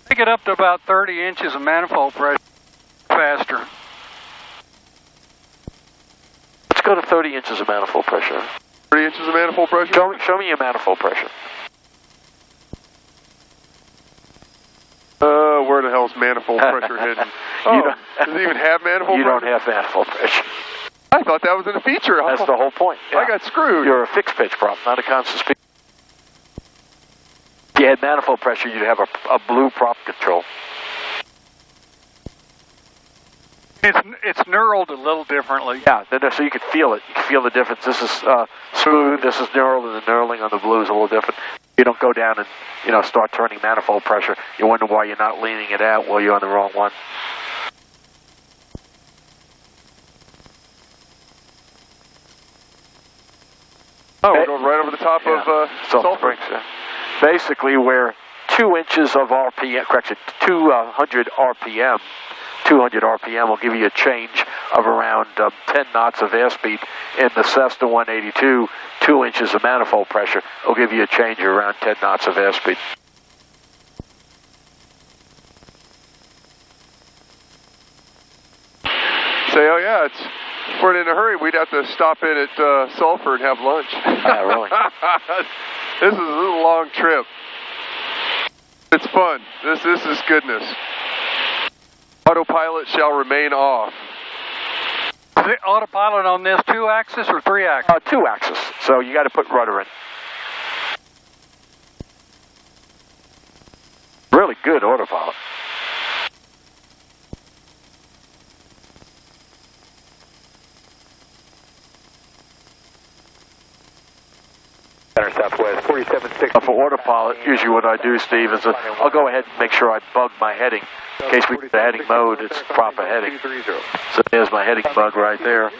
Take it up to about 30 inches of manifold pressure faster. Let's go to 30 inches of manifold pressure. 30 inches of manifold pressure? Show me your manifold pressure. the hell's manifold pressure hidden? Oh, does it even have manifold pressure? You don't have manifold pressure. I thought that was in a feature. That's the whole point. Yeah. I got screwed. You're a fixed pitch prop, not a constant speed. If you had manifold pressure, you'd have a blue prop control. It's knurled a little differently. Yeah, so you can feel it. You can feel the difference. This is smooth. This is knurled, and the knurling on the blue is a little different. You don't go down and start turning manifold pressure. You wonder why you're not leaning it out while you're on the wrong one. Oh, we're going right over the top of sulfur. Basically, we're 2 inches of RPM, correction, 200 RPM. 200 RPM will give you a change of around 10 knots of airspeed. In the Cessna 182, 2 inches of manifold pressure will give you a change of around 10 knots of airspeed. Say, oh yeah, if we're in a hurry, we'd have to stop in at Sulphur and have lunch. Yeah, really. This is a long trip. It's fun. This is goodness. Autopilot shall remain off. Is it autopilot on this 2-axis or 3-axis? 2-axis. So you got to put rudder in. Really good autopilot. Southwest 4760. For autopilot, usually what I do, Steve, is I'll go ahead and make sure I bug my heading. In case we get the heading mode, it's proper heading. So there's my heading bug right there.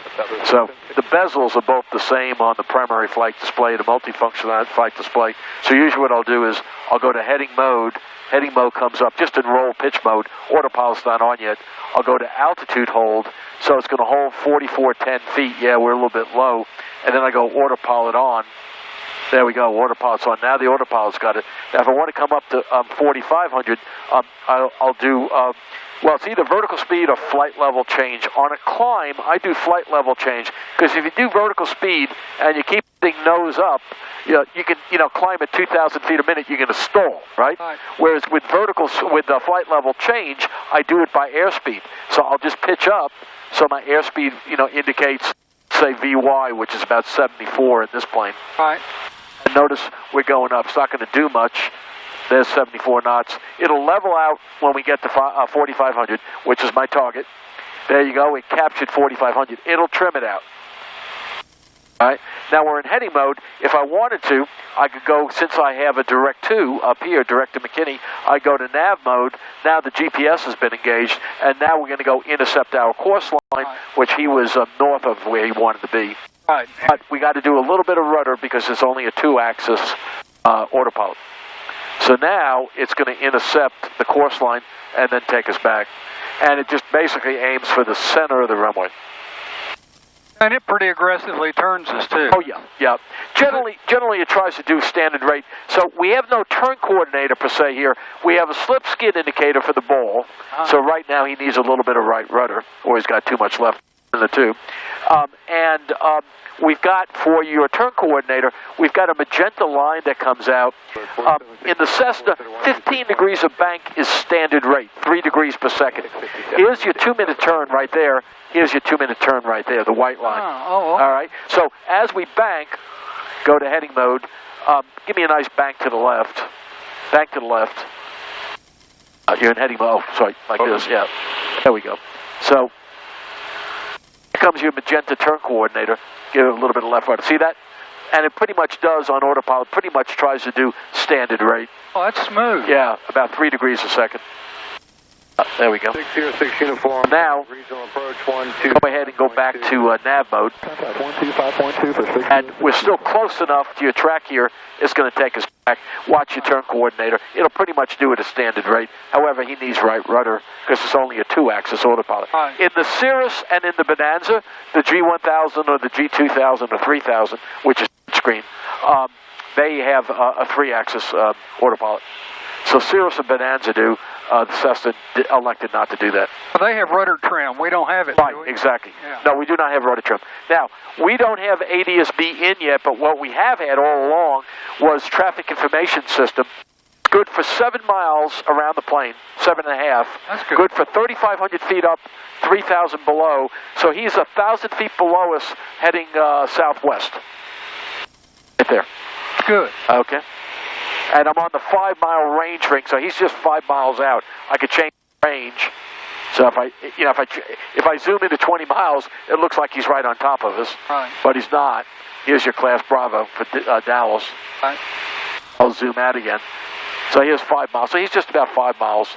So the bezels are both the same on the primary flight display, the multifunction flight display. So usually what I'll do is I'll go to heading mode. Heading mode comes up just in roll pitch mode. Autopilot's not on yet. I'll go to altitude hold. So it's going to hold 4410 feet. Yeah, we're a little bit low. And then I go autopilot on. There we go, autopilot's on. Now the autopilot's got it. Now if I want to come up to 4,500, I'll do, well, it's either vertical speed or flight level change. On a climb, I do flight level change, because if you do vertical speed and you keep the nose up, you can climb at 2,000 feet a minute, you're going to stall, right? Whereas with flight level change, I do it by airspeed. So I'll just pitch up, so my airspeed, indicates, say, VY, which is about 74 in this plane. Right. And notice we're going up. It's not going to do much. There's 74 knots. It'll level out when we get to 4,500, which is my target. There you go. We captured 4,500. It'll trim it out. All right. Now we're in heading mode. If I wanted to, I could go, since I have a direct to up here, direct to McKinney, I go to nav mode. Now the GPS has been engaged, and now we're going to go intercept our course line, which he was north of where he wanted to be. Right. But we got to do a little bit of rudder because it's only a 2-axis autopilot. So now it's going to intercept the course line and then take us back. And it just basically aims for the center of the runway. And it pretty aggressively turns us too. Oh yeah, yeah. Generally it tries to do standard rate. So we have no turn coordinator per se here. We have a slip skid indicator for the ball. So right now he needs a little bit of right rudder, or he's got too much left in the tube. We've got, for your turn coordinator, we've got a magenta line that comes out. In the Cessna, 15 degrees of bank is standard rate, 3 degrees per second. Here's your 2-minute turn right there. Here's your 2-minute turn right there, the white line. All right. So as we bank, go to heading mode. Give me a nice bank to the left. Bank to the left. You're in heading mode. Oh, sorry, like this. Yeah. There we go. So here comes your magenta turn coordinator. Give it a little bit of left, right. See that? And it pretty much does on autopilot, pretty much tries to do standard rate. Oh, that's smooth. Yeah, about 3 degrees a second. There we go. 606 uniform. Now, regional approach 12. Go ahead and go back to nav mode. 125.2 for 6. And we're still close enough to your track here. It's going to take us back. Watch your turn coordinator. It'll pretty much do it at standard rate. However, he needs right rudder because it's only a 2-axis autopilot. Right. In the Cirrus and in the Bonanza, the G1000 or the G2000 or 3000, which is screen, they have a 3-axis autopilot. So Cirrus and Bonanza do. The Cessna elected not to do that. They have rudder trim. We don't have it. Right, exactly. Yeah. No, we do not have rudder trim. Now, we don't have ADS-B in yet, but what we have had all along was traffic information system. Good for 7 miles around the plane, 7.5. That's good. Good for 3,500 feet up, 3,000 below. So he's 1,000 feet below us, heading southwest. Right there. Good. Okay. And I'm on the 5-mile range ring, so he's just 5 miles out. I could change the range. So if I zoom into 20 miles, it looks like he's right on top of us. Right. But he's not. Here's your Class Bravo for Dallas. Right. I'll zoom out again. So here's 5 miles. So he's just about 5 miles.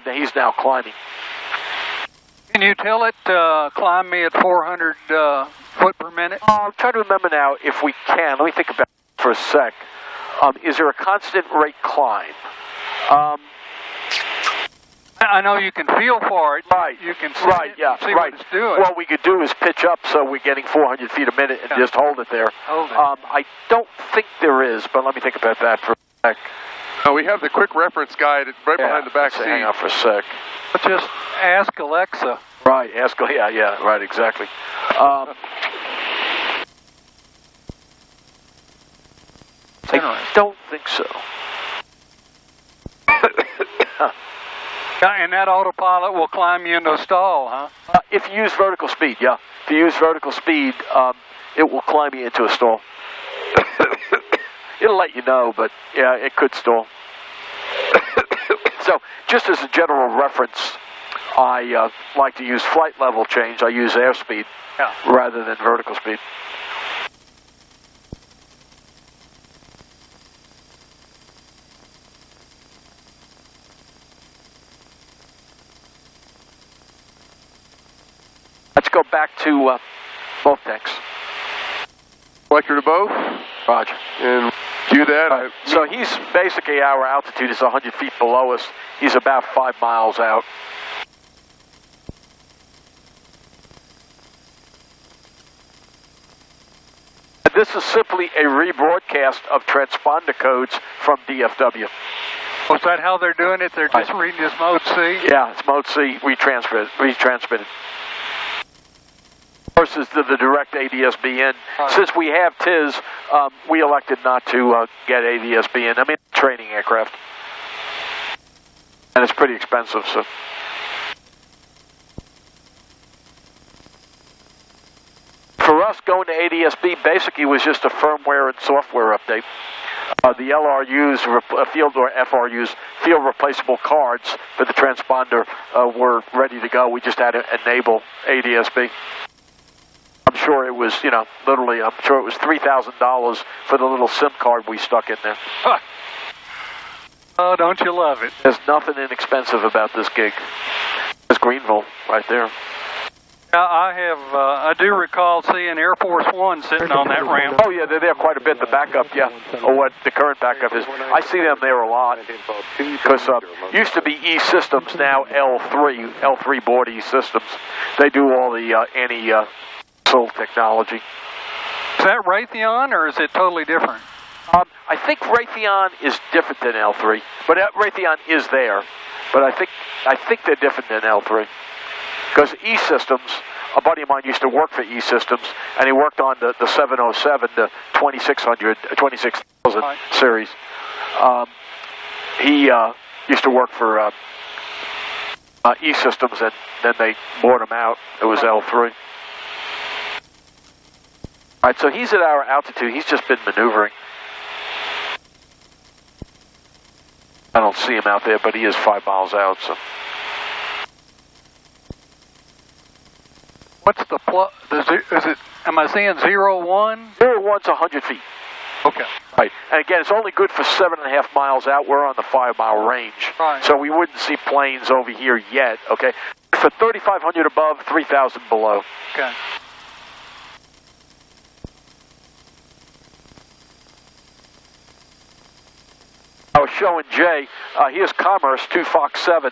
He's now climbing. Can you tell it climb me at 400 foot per minute? I'm trying to remember now if we can. Let me think about it for a sec. Is there a constant rate climb? I know you can feel for it. Right. You can see, see right. what it's doing. What we could do is pitch up so we're getting 400 feet a minute and just hold it there. Hold it. I don't think there is, but let me think about that for a sec. We have the quick reference guide right behind the back seat. Hang on for a sec. Just ask Alexa. Right, right, exactly. I don't think so. And that autopilot will climb you into a stall, huh? If you use vertical speed, yeah. If you use vertical speed, it will climb you into a stall. It'll let you know, but yeah, it could stall. So, just as a general reference, I like to use flight level change. I use airspeed rather than vertical speed. Let's go back to both tanks. Selector to both. Roger. And do that. So he's basically, our altitude is 100 feet below us. He's about 5 miles out. And this is simply a rebroadcast of transponder codes from DFW. Was that how they're doing it? They're just reading this mode C? Yeah, it's mode C, retransmitted. Versus the direct ADS-B in. Since we have TIS, we elected not to get ADS-B in. I mean, training aircraft. And it's pretty expensive, so. For us, going to ADS-B basically was just a firmware and software update. The LRUs, field or FRUs, field replaceable cards for the transponder were ready to go. We just had to enable ADS-B. I'm sure it was, literally, I'm sure it was $3,000 for the little SIM card we stuck in there. Huh. Oh, don't you love it? There's nothing inexpensive about this gig. There's Greenville right there. I do recall seeing Air Force One sitting on that ramp. Oh, yeah, they're there quite a bit, the backup, or what the current backup is. I see them there a lot, because used to be E-Systems, now L3 board E-Systems. They do all the anti-missile technology. Is that Raytheon, or is it totally different? I think Raytheon is different than L3, but Raytheon is there. But I think they're different than L3. Because E-Systems, a buddy of mine used to work for E-Systems, and he worked on the 707, the 26,000 series. He used to work for E-Systems, and then they bought him out. It was L3. All right, so he's at our altitude. He's just been maneuvering. I don't see him out there, but he is 5 miles out, so. What's the am I seeing 01? 01's 100 feet. Okay. Right. And again, it's only good for 7.5 miles out. We're on the 5-mile range. Right. So we wouldn't see planes over here yet, okay? For 3,500 above, 3,000 below. Okay. I was showing Jay, here's Commerce, 2 Fox 7.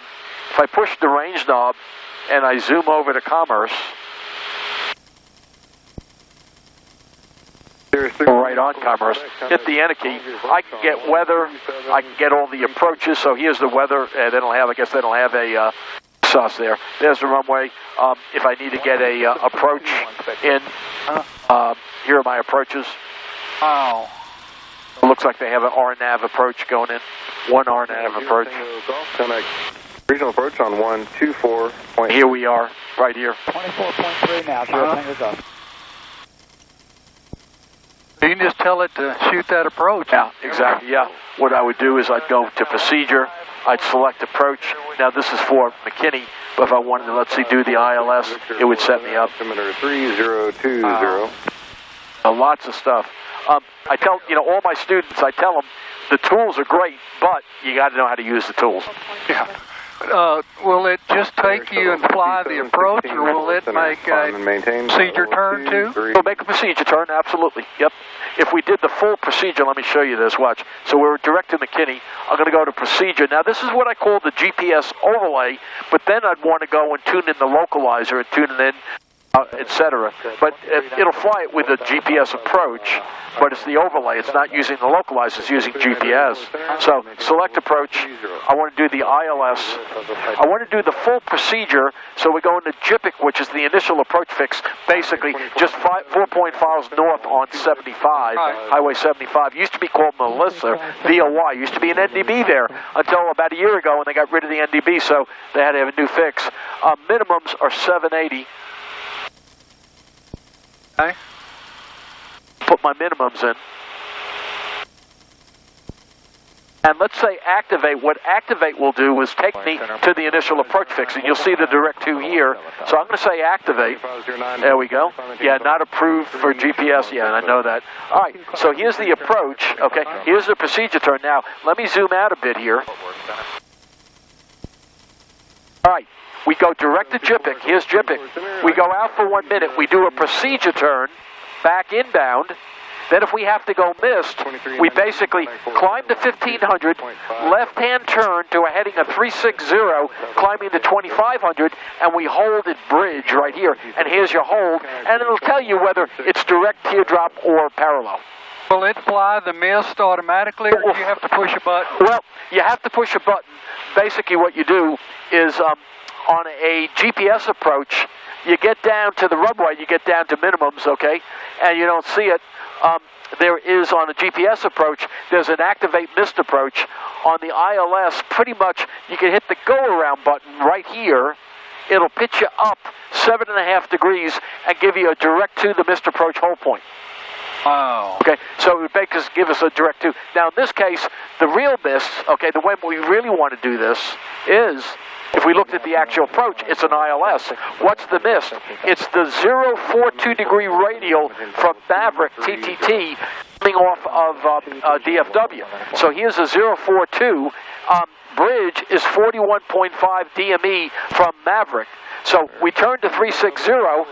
If I push the range knob and I zoom over to Commerce, right on Commerce, hit the enter key, I can get weather, I can get all the approaches, so here's the weather, they don't have a sauce there. There's the runway. If I need to get a approach in, here are my approaches. Wow. It looks like they have an RNAV approach going in. 1 RNAV approach. Regional approach on 124. Here we are, right here. 24.3 now, 0 Tango Golf. You can just tell it to shoot that approach. Yeah, exactly, yeah. What I would do is I'd go to procedure, I'd select approach. Now this is for McKinney, but if I wanted to, let's see, do the ILS, it would set me up. 3020. Lots of stuff. I tell, all my students, I tell them, the tools are great, but you got to know how to use the tools. Yeah. Will it just take you and fly the approach, or will it make a procedure turn too? It'll make a procedure turn, absolutely. Yep. If we did the full procedure, let me show you this, watch. So we're direct to McKinney. I'm going to go to procedure. Now this is what I call the GPS overlay, but then I'd want to go and tune in the localizer and tune it in, etc. But it'll fly it with a GPS approach, but it's the overlay. It's not using the localizer, it's using GPS. So select approach. I want to do the ILS. I want to do the full procedure, so we go into JPIC, which is the initial approach fix, basically just 4.5 miles north on 75, Highway 75. Used to be called Melissa, VOY. Used to be an NDB there until about a year ago when they got rid of the NDB, so they had to have a new fix. Minimums are 780. Okay. Put my minimums in. And let's say activate. What activate will do is take me to the initial approach fix, and you'll see the direct to here. So I'm going to say activate. There we go. Yeah, not approved for GPS. Yeah, I know that. All right, so here's the approach. Okay, here's the procedure turn. Now, let me zoom out a bit here. All right. We go direct to JPIC. Here's JPIC. We go out for 1 minute. We do a procedure turn, back inbound. Then if we have to go missed, we basically climb to 1500, left-hand turn to a heading of 360, climbing to 2500, and we hold at bridge right here. And here's your hold, and it'll tell you whether it's direct teardrop or parallel. Will it fly the mist automatically, or do you have to push a button? Well, you have to push a button. Basically what you do is on a GPS approach, you get down to the runway, you get down to minimums, okay, and you don't see it. There is on a GPS approach, there's an activate missed approach. On the ILS, pretty much you can hit the go around button right here. It'll pitch you up 7.5 degrees and give you a direct to the missed approach hold point. Wow. Okay, so it would give us a direct to. Now in this case, the real miss, okay, the way we really want to do this is, if we looked at the actual approach, it's an ILS. What's the mist? It's the 042 degree radial from Maverick TTT coming off of DFW. So here's a 042. Bridge is 41.5 DME from Maverick. So we turn to 360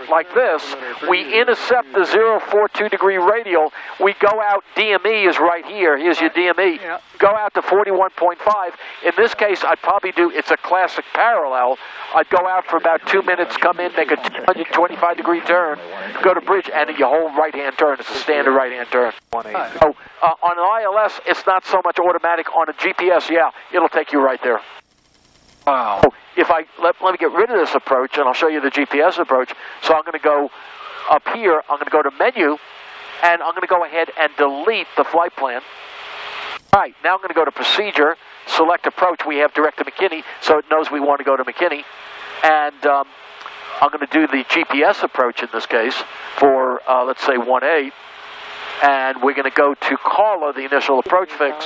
like this. We intercept the 042 degree radial. We go out, DME is right here. Here's your DME. Yeah. Go out to 41.5. In this case, I'd probably do, it's a classic parallel. I'd go out for about 2 minutes, come in, make a 225 degree turn, go to bridge, and you hold right-hand turn. It's a standard right-hand turn. So on an ILS, it's not so much automatic. On a GPS, yeah, it'll take you right there. Wow. So if I let me get rid of this approach, and I'll show you the GPS approach. So I'm going to go up here. I'm going to go to menu, and I'm going to go ahead and delete the flight plan. All right, now I'm going to go to procedure, select approach. We have direct to McKinney, so it knows we want to go to McKinney. And I'm going to do the GPS approach in this case for, let's say, 18. And we're going to go to Carla, the initial approach fix,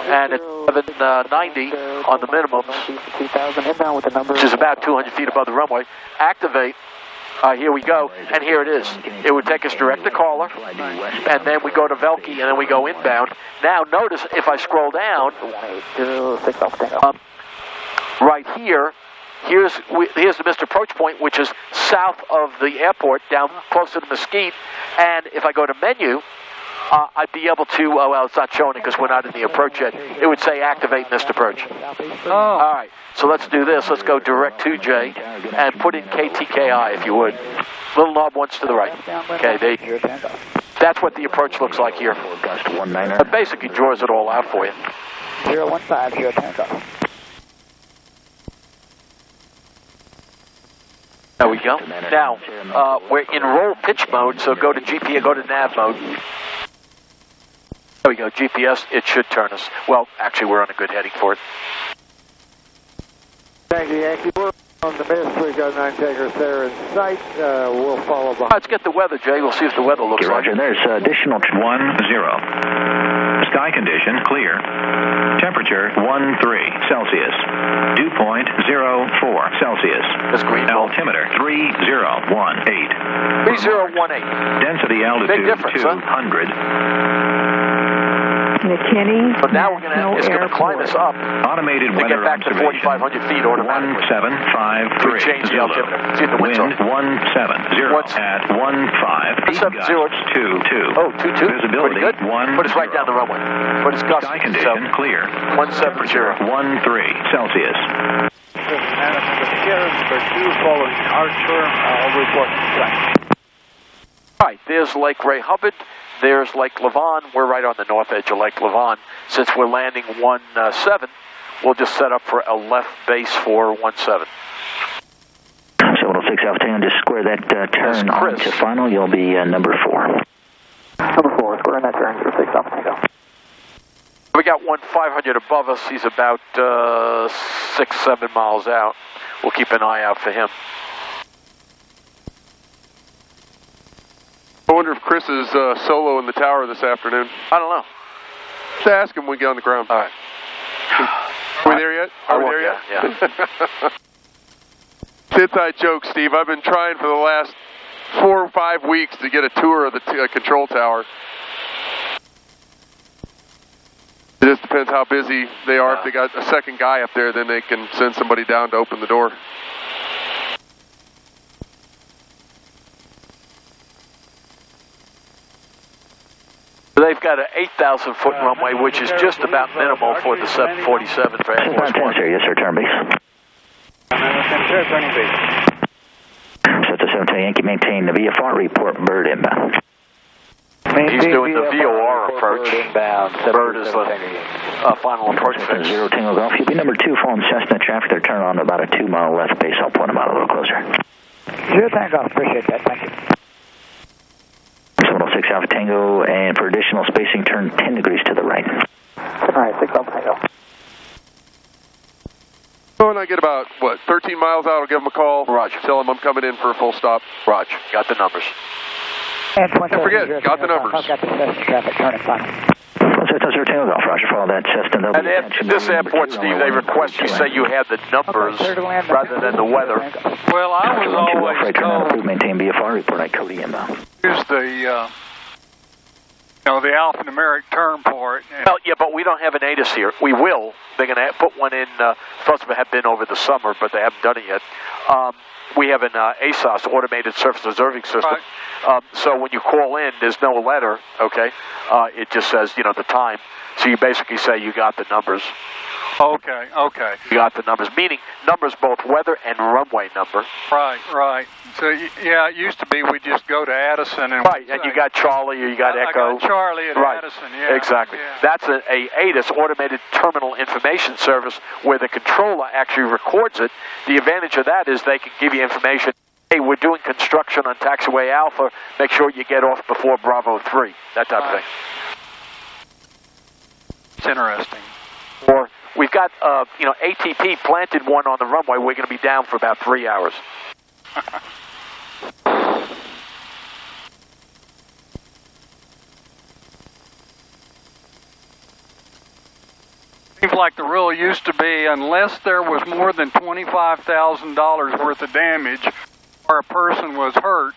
and it's 790 on the minimums, which is about 200 feet above the runway. Activate. Here we go, and here it is. It would take us direct to Carla, and then we go to Velke, and then we go inbound. Now, notice if I scroll down, right here, here's the missed approach point, which is south of the airport, down close to the Mesquite. And if I go to menu, I'd be able to, well, it's not showing it because we're not in the approach yet. It would say activate missed approach. Oh. All right, so let's do this. Let's go direct to J and put in KTKI, if you would. Little knob once to the right. Okay, that's what the approach looks like here. It basically draws it all out for you. 015, Tango. There we go. Now, we're in roll pitch mode, so go to GP, go to nav mode. There we go, GPS, it should turn us. Well, actually, we're on a good heading for it. Thank you, Yankee. We're on the mist. We've got 9 takers there in sight. We'll follow behind. Let's get the weather, Jay. We'll see if the weather looks like Roger, there's additional 10. Sky condition clear. Temperature 13 Celsius. Dew point 04 Celsius. That's green. Altimeter 3018. 3018. Density altitude Big difference, 200. McKinney. But now we're it's going to climb us up. Automated to weather get back to 4,500 feet automatically. 1753. We change the altimeter. See if the wind's Wind 170 at 15. 22. Oh, 22. Visibility good. 10. Put us right down the runway. But it's gusty. Sky condition clear. 170. 13 Celsius. Following Archer. I'll report inside. All right, there's Lake Ray Hubbard. There's Lake Levon. We're right on the north edge of Lake Levon. Since we're landing 17, we'll just set up for a left base for 17. 706 Alpha Tango, just square that turn on to final. You'll be number 4. Number 4, squaring that turn, 06 Alpha Tango. We got 500 above us. He's about 6-7 miles out. We'll keep an eye out for him. I wonder if Chris is solo in the tower this afternoon. I don't know. Let's ask him when we get on the ground. All right. Are we there yet? Are we there yet? Yeah. It's inside joke, Steve. I've been trying for the last 4 or 5 weeks to get a tour of the control tower. It just depends how busy they are. If they got a second guy up there, then they can send somebody down to open the door. They've got an 8,000-foot runway, which is just about minimal for the 747 for Air Force One. Yes, sir, turn base. Turning base. Delta 7 Yankee, maintain the VFR report, bird inbound. He's doing the VOR approach. Bird is the final approach fix. 0 Tango Golf. You'll be number 2 following Cessna traffic. They're turning on about a 2-mile left base. I'll point them out a little closer. 0 Tango Golf, appreciate that, thank you. 706 Alpha Tango, and for additional spacing, turn 10 degrees to the right. All right, 6 Alpha Tango. When I get about, 13 miles out, I'll give him a call. Roger. Tell him I'm coming in for a full stop. Roger. Got the numbers. And don't forget, got the numbers. I've got the Cessna traffic, turning final. Cessna 0 Tango Golf, Roger, follow that Cessna. And at this airport, Steve, they request you say you had the numbers rather than the weather. Well, I was always told maintain VFR report at Cody inbound. use the alphanumeric term for it. Well, yeah, but we don't have an ATIS here. We will. They're going to put one in. Supposed to have been over the summer, but they haven't done it yet. We have an ASOS, Automated Surface Observing System. Right. So when you call in, there's no letter, okay? It just says, the time. So you basically say you got the numbers. Okay. You got the numbers, meaning numbers both weather and runway number. Right. So, yeah, it used to be we just go to Addison and... Right, and you got Charlie or you got Echo. I got Charlie at Addison, yeah. Exactly. Yeah. That's a ATIS, Automated Terminal Information Service, where the controller actually records it. The advantage of that is they can give you information. Hey, we're doing construction on taxiway Alpha. Make sure you get off before Bravo 3. That type of thing. It's interesting. Or we've got, ATP planted one on the runway. We're going to be down for about 3 hours. Seems like the rule used to be unless there was more than $25,000 worth of damage or a person was hurt,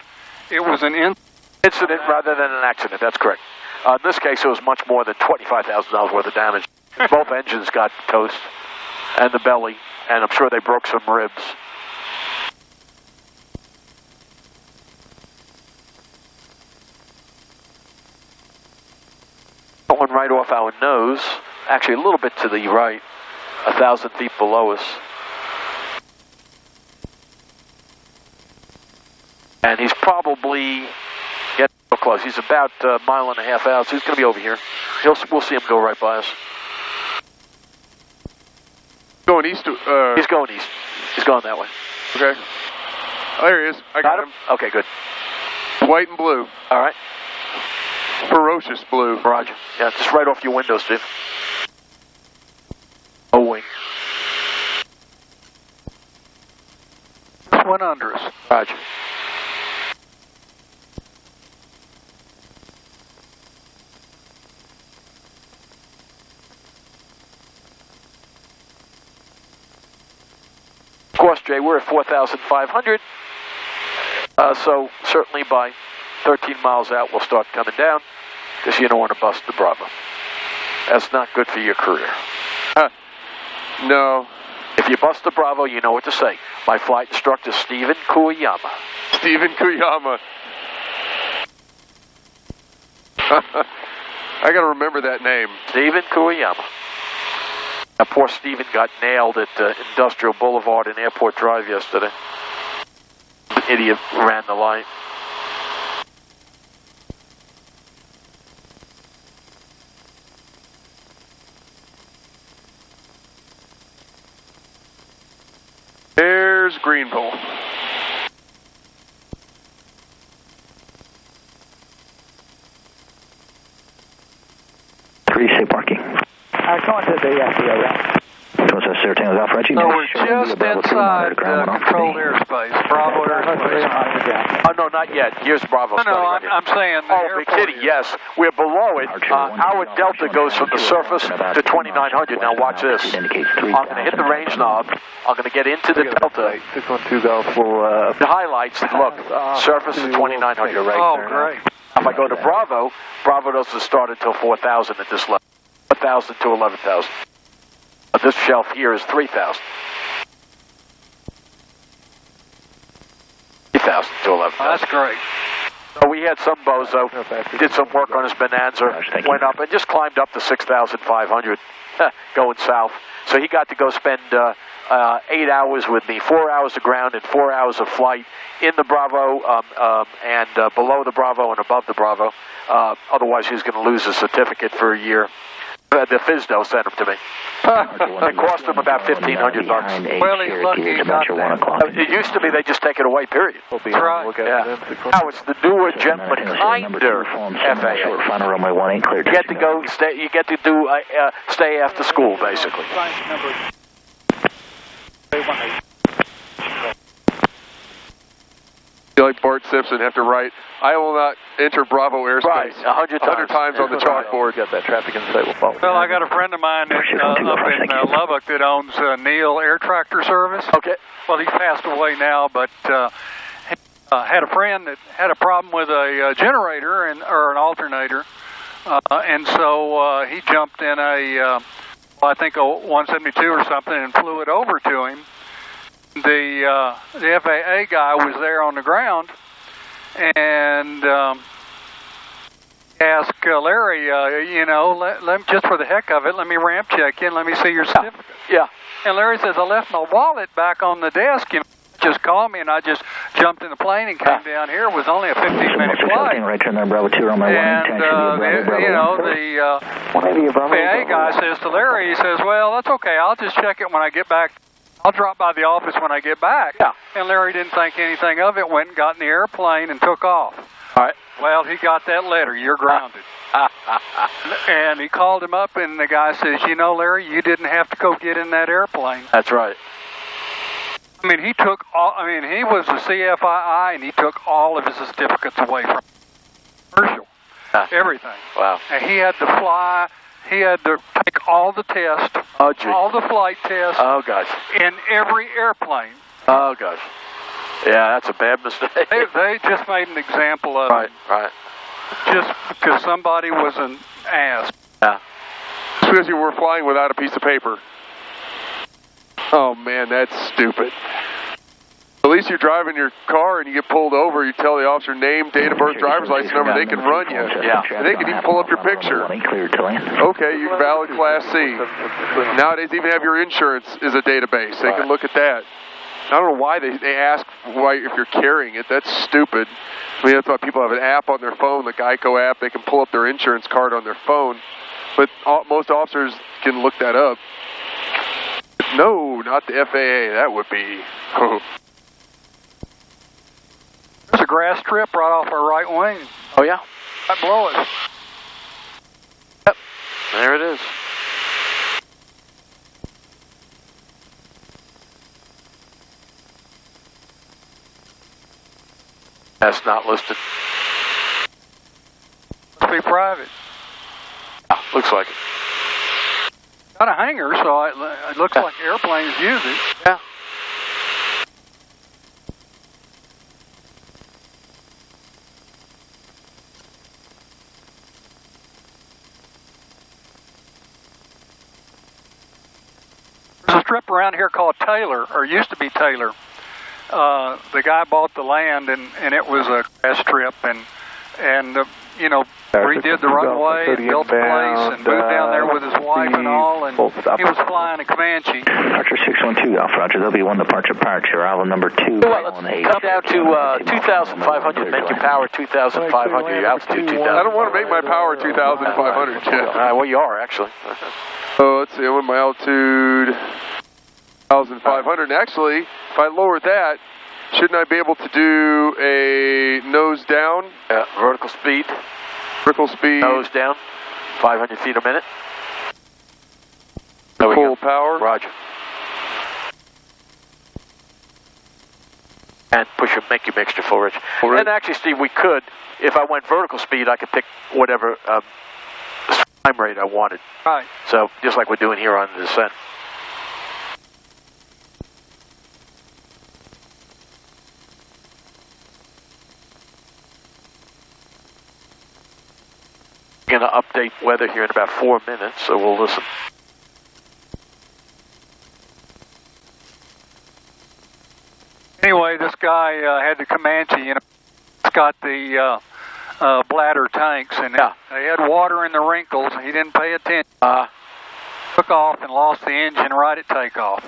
it was an incident rather than an accident. That's correct. In this case, it was much more than $25,000 worth of damage. Both engines got toast, and the belly, and I'm sure they broke some ribs. Going right off our nose, actually a little bit to the right, 1,000 feet below us. And he's probably getting so close. He's about a mile and a half out, so he's going to be over here. We'll see him go right by us. Going east? He's going east. He's going that way. Okay. Oh, there he is. I got him. Okay, good. White and blue. All right. Ferocious blue. Roger. Yeah, just right off your window, Steve. O-wing. Went under us. Roger. Of course, Jay, we're at 4,500. So certainly by 13 miles out, we'll start coming down because you don't want to bust the Bravo. That's not good for your career. No. If you bust the Bravo, you know what to say. My flight instructor, Stephen Kuyama. Stephen Kuyama. I got to remember that name. Stephen Kuyama. Now, poor Stephen got nailed at Industrial Boulevard and Airport Drive yesterday. The idiot ran the light. There's Greenville. Appreciate parking. Going to the FBO route. Process 13 was Alpha Reggie. So we're just inside controlled airspace, Bravo airspace. Oh, no, not yet. Here's Bravo. No, I'm saying the big kitty, yes. We're below it. Our Delta goes from the surface to 2,900. Now watch this. I'm going to hit the range knob. I'm going to get into the Delta. 612 Golf for... The highlights, look, surface is 2,900 right Oh, there. great. If I go to Bravo, Bravo doesn't start until 4,000 at this level. 4,000 to 11,000. This shelf here is 3,000. 3,000 to 11,000. That's great. So we had some bozo, did some work on his Bonanza, went up and just climbed up to 6,500 going south. So he got to go spend 8 hours with me, 4 hours of ground and 4 hours of flight in the Bravo and below the Bravo and above the Bravo. Otherwise, he's going to lose his certificate for a year. The FISDO sent him to me. It cost him about $1,500. Well, he's lucky he got that. It used to be they just take it away, period. That's right. Yeah. Now it's the newer, gentler, kinder FAA. Final runway 18 cleared. You get to go, you get to do stay after school, basically. You like Bart Simpson have to write, I will not enter Bravo airspace. Right, 100 times on the chalkboard. Got that traffic insight will follow. Well, I got a friend of mine up in Lubbock that owns Neil Air Tractor Service. Okay. Well, he's passed away now, but had a friend that had a problem with a generator or an alternator, and so he jumped in I think a 172 or something and flew it over to him. The FAA guy was there on the ground and asked Larry, let just for the heck of it, let me ramp check you and let me see your certificate. Yeah. And Larry says, I left my wallet back on the desk. Just called me and I just jumped in the plane and came down here. It was only a 15-minute flight. Right turn there, Bravo 2 on my and the FAA guy says to Larry, he says, well, that's okay. I'll just check it when I get back. I'll drop by the office when I get back. Yeah. And Larry didn't think anything of it, went and got in the airplane and took off. All right. Well, he got that letter, you're grounded. And he called him up and the guy says, Larry, you didn't have to go get in that airplane. That's right. I mean, he was a CFII and he took all of his certificates away from commercial. Everything. Wow. And he had to fly. He had to take all the tests, all the flight tests. Oh, gosh. In every airplane. Oh, gosh. Yeah, that's a bad mistake. They just made an example of it. Right. Just because somebody wasn't asked. Yeah. It's because you were flying without a piece of paper. Oh, man, that's stupid. At least you're driving your car and you get pulled over, you tell the officer name, date of birth, driver's license number, they can run you. Yeah. And they can even pull up your picture. Okay, you're valid Class C. Nowadays, even have your insurance is a database. They can look at that. I don't know why they ask if you're carrying it. That's stupid. I mean, that's why people have an app on their phone, the Geico app. They can pull up their insurance card on their phone. But most officers can look that up. No, not the FAA. That would be... There's a grass strip right off our right wing. Oh, yeah? Might blow us. Yep, there it is. That's not listed. Must be private. Ah, looks like it. Got a hangar, so it looks like airplanes use it. Yeah. There's a strip around here called Taylor, or used to be Taylor. The guy bought the land, and it was a grass strip, and you know, redid the runway and built the place and moved down there with his wife and all, and he was flying a Comanche. Archer 612 Alpha Roger, there'll be one departure, island number 2. Well, let's come down to 2,500, make your power 2,500, your altitude 2,000. I don't want to make my power 2,500, Jeff. Well, you are, actually. So let's see, I want my altitude 1,500. And actually, if I lower that, shouldn't I be able to do a nose down? Vertical speed. Vertical speed. Nose down, 500 feet a minute. Full power. Roger. And make your mixture full rich. And actually, Steve, we could, if I went vertical speed, I could pick whatever time rate I wanted. Right. So, just like we're doing here on the descent. Going to update weather here in about 4 minutes, so we'll listen. Anyway, this guy had the Comanche, you know, it's got the bladder tanks, and they had water in the wrinkles. He didn't pay attention. Took off and lost the engine right at takeoff.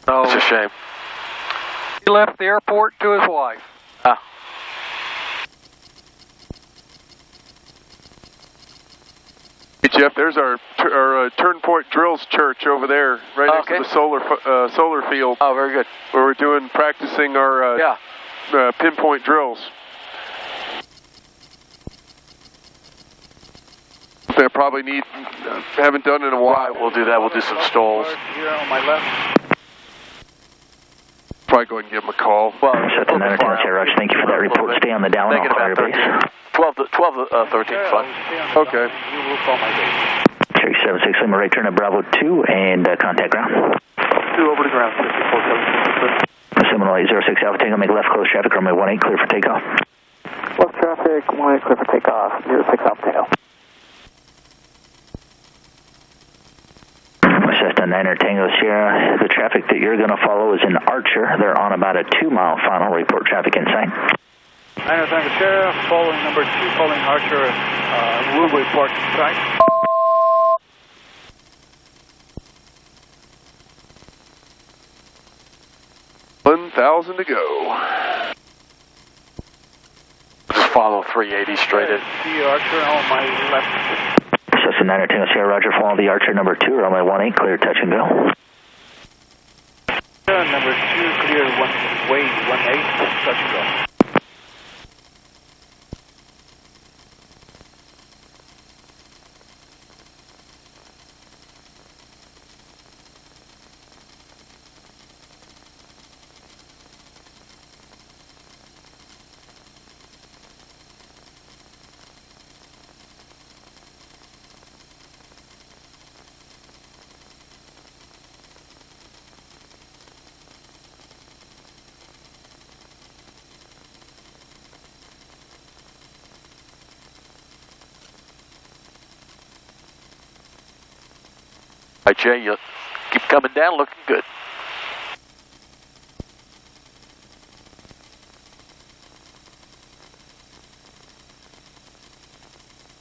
So it's a shame. He left the airport to his wife. Hey Jeff, there's our Turnport Drills Church over there, right next to the solar field. Oh, very good. Where we're practicing our pinpoint drills. I probably haven't done it in a while. Right, we'll do that. We'll do some stalls. Here on my left. Probably go ahead and give him a call. Well, set the 9 Roger. Thank you for that report. Stay on the down and clear base. 12 to 13 fun. Okay. Cherry 76 Lima, right turn at Bravo 2 and contact ground. 2 over to ground, 6476. Seminole 806 Alpha Tango, make left close traffic, runway 18, clear for takeoff. Left traffic, 18, clear for takeoff, 06 Alpha Tango. Cessna 9er Tango Sierra, the traffic that you're going to follow is in Archer. They're on about a 2-mile final. Report traffic in sight. 9er Tango Sierra, following number 2, following Archer, will report in sight. $1,000 to go. Just follow 380 straight in. See Archer on my left. Cessna 9er Tango Sierra, Roger, follow the Archer number 2, runway 18, clear, touch and go. Number 2, clear, runway 18, touch and go. All right, Jay, you keep coming down, looking good.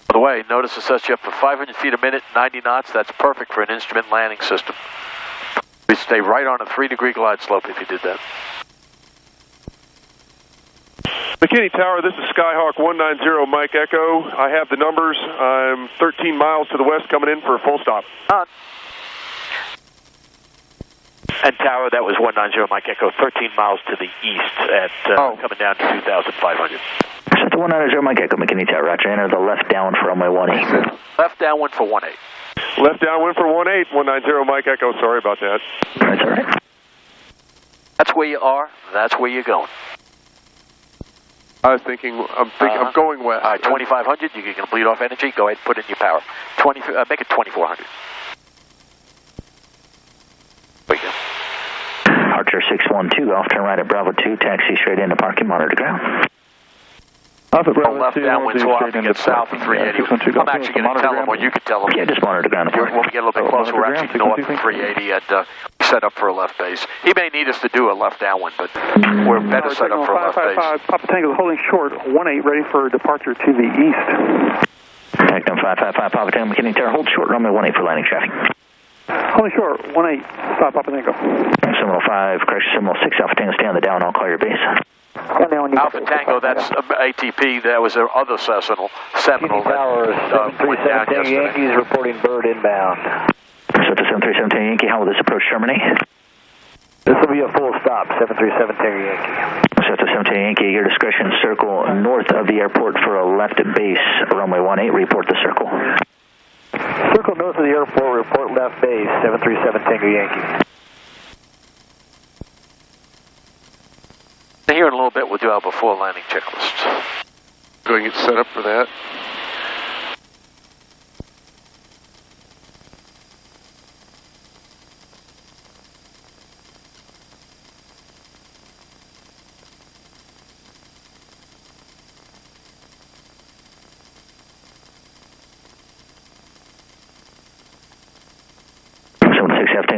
By the way, notice it sets you up for 500 feet a minute, 90 knots. That's perfect for an instrument landing system. We stay right on a 3-degree glide slope if you did that. McKinney Tower, this is Skyhawk 190 Mike Echo. I have the numbers. I'm 13 miles to the west coming in for a full stop. And Tower, that was 190 Mike Echo, 13 miles to the east at coming down to 2,500. Delta 190 Mike Echo, McKinney Tower, Roger. Enter the left downwind for runway 18. Left downwind for 18. Left downwind for 18, 190 Mike Echo. Sorry about that. That's all right. That's where you are. That's where you're going. I was thinking, I'm going west. All right, 2500, you're going to bleed off energy. Go ahead and put in your power. Make it 2400. There you go. Archer 612, off turn right at Bravo 2, taxi straight into parking, monitor ground. Left downwind swap and get south of 380. I'm actually going to tell them, or you can tell them. Yeah, just monitor ground. When we get a little bit closer, we're actually north of 380 and set up for a left base. He may need us to do a left downwind, but we're better set up for a left base. Papa Tango holding short, 18 ready for departure to the east. Tactum 555, Papa Tango, McKinney Tower, hold short, runway 18 for landing traffic. Holding short, 18, stop Papa Tango. Seminole 5, correction, Seminole 6, Alpha Tango, stay on the down, I'll call your base. Alpha Tango, that's ATP. That was their other Sentinel that went down yesterday. Yankees reporting bird inbound. So to 737 Yankee, how will this approach terminate? This will be a full stop, 737 Tango Yankee. So to 737 Yankee, your discretion, circle north of the airport for a left base, runway 18, report the circle. Circle north of the airport, report left base, 737 Tango Yankee. Here in a little bit, we'll do our before landing checklist. Going to get set up for that.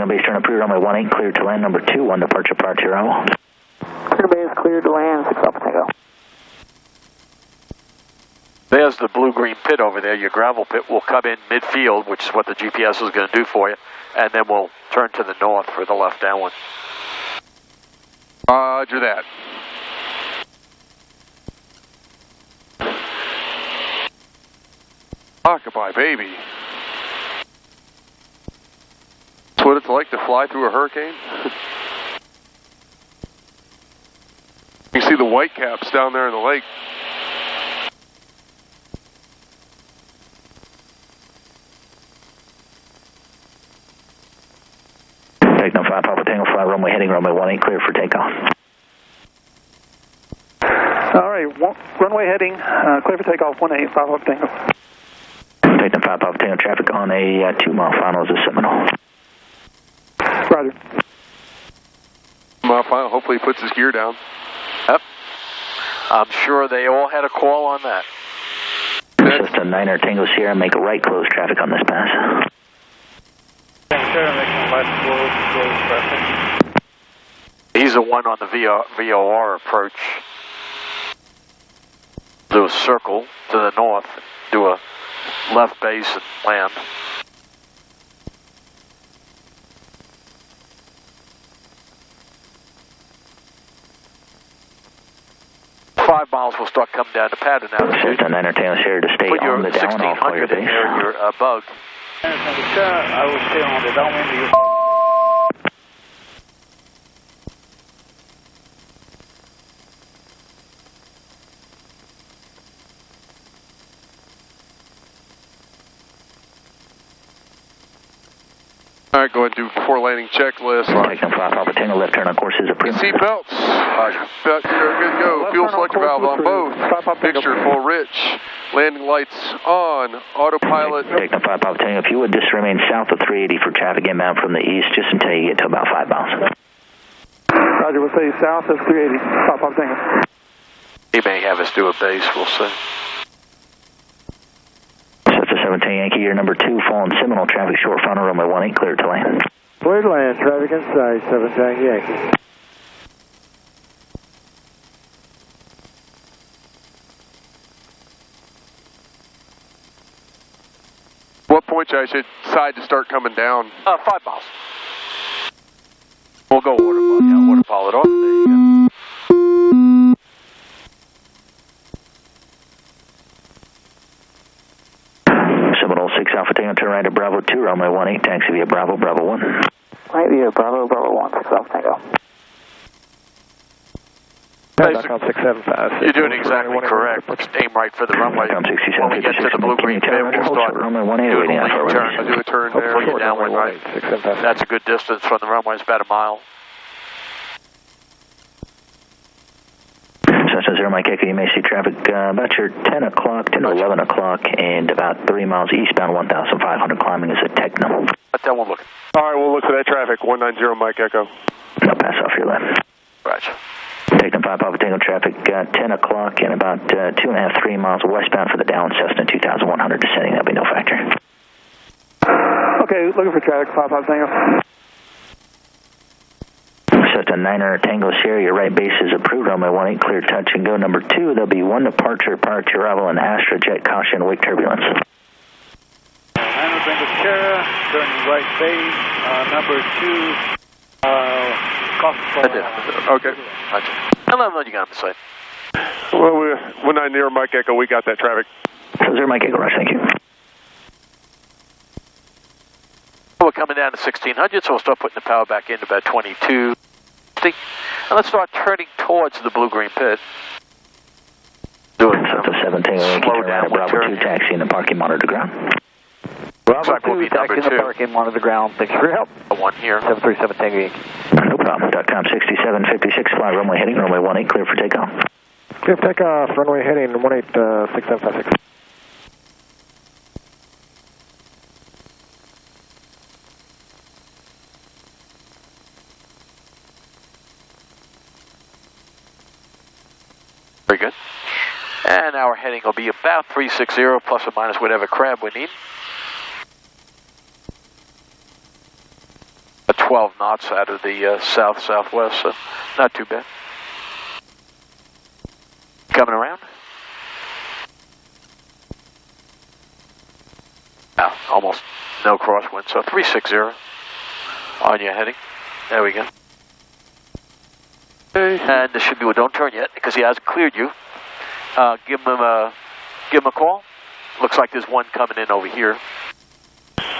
Base turn approved, runway 18, cleared to land, number 2, 1 departure prior to your arrival. Clear base cleared to land, 6 Alpha Tango. There's the blue-green pit over there. Your gravel pit will come in midfield, which is what the GPS is going to do for you, and then we'll turn to the north for the left downwind. Roger that. Rockabye, baby. That's what it's like to fly through a hurricane. You can see the white caps down there in the lake. Take no 5, Papa Tango, fly runway heading, runway 18, clear for takeoff. All right, runway heading, clear for takeoff, 18, 5 Papa Tango. Take no 5, Papa Tango, traffic on a 2-mile final as a Seminole. Roger. Mile final, hopefully he puts his gear down. Yep. I'm sure they all had a call on that. Just a 9er Tango Sierra, make a right, close traffic on this pass. He's the one on the VOR approach. Do a circle to the north, do a left base and land. Five miles will start coming down the pattern now. Just a 9er Tango Sierra to stay on the down off call your base. Your bug. I will stay on the downwind. All right, go ahead and do before landing checklist. Taking 5 Papa Tango, left turn on course is approved. Seat belts. Good to go. Fuel selector valve on both. Mixture full rich. Landing lights on. Autopilot. Taking 5 Papa Tango, if you would just remain south of 380 for traffic inbound from the east, just until you get to about 5 miles. Roger, we'll say south of 380, 5 Papa Tango. He may have us do a base, we'll see. 17 Yankee, year number 2, falling Seminole, traffic short frontal, runway 18, clear to land. Clear to land, traffic inside, 17 Yankee. What point I should decide to start coming down? 5 miles. We'll go waterfall it off. There you go. Seminole 6 Alpha Tango, turn right at Bravo 2, runway 18, taxi via Bravo, Bravo 1. Right via Bravo, Bravo 1, 6 Alpha Tango. 675. You're doing exactly correct. Just aim right for the runway. When we get to the blue-green pit, we'll start doing a lean turn. I'll do a turn there. Before you downwind right. That's a good distance from the runway. It's about a mile. Cessna 0 Mike Echo, you may see traffic about your 10 o'clock to 11 o'clock and about 3 miles eastbound 1,500 climbing is a Techno. Let that one look. All right, we'll look for that traffic. 190 Mike Echo. No pass off your left. Roger. Techno 5 Papa Tango traffic 10 o'clock and about 2.5, 3 miles westbound for the down Cessna 2,100 descending. That'll be no factor. Okay, looking for traffic, 5 Papa Tango. Cessna 9er Tango Sierra, your right base is approved. Runway 18, clear touch and go. Number 2, there'll be one departure prior to arrival in Astrojet, caution, wake turbulence. 9er Tango Sierra, turning right base, number 2, Okay. Roger. I don't know what you got on the site. Well, 190 Mike Echo, we got that traffic. 0 Mike Echo, Rush, thank you. We're coming down to 1600, so we'll start putting the power back in about 22. And let's start turning towards the blue-green pit. Do it. Cessna 7 Tango Yankee, turn right at Bravo 2, taxi in the parking, monitor ground. Bravo 2, taxi in the parking, monitor ground. Thanks for your help. One here. 737 Tango Yankee. No problem. .com 6756, fly runway heading, runway 18, clear for takeoff. Clear for takeoff, runway heading, 186756. Very good. And our heading will be about 360 plus or minus whatever crab we need. 12 knots out of the south-southwest, so not too bad. Coming around. Now, almost no crosswind, so 360 on your heading. There we go. And this should be, well, don't turn yet because he hasn't cleared you. Give him a call. Looks like there's one coming in over here.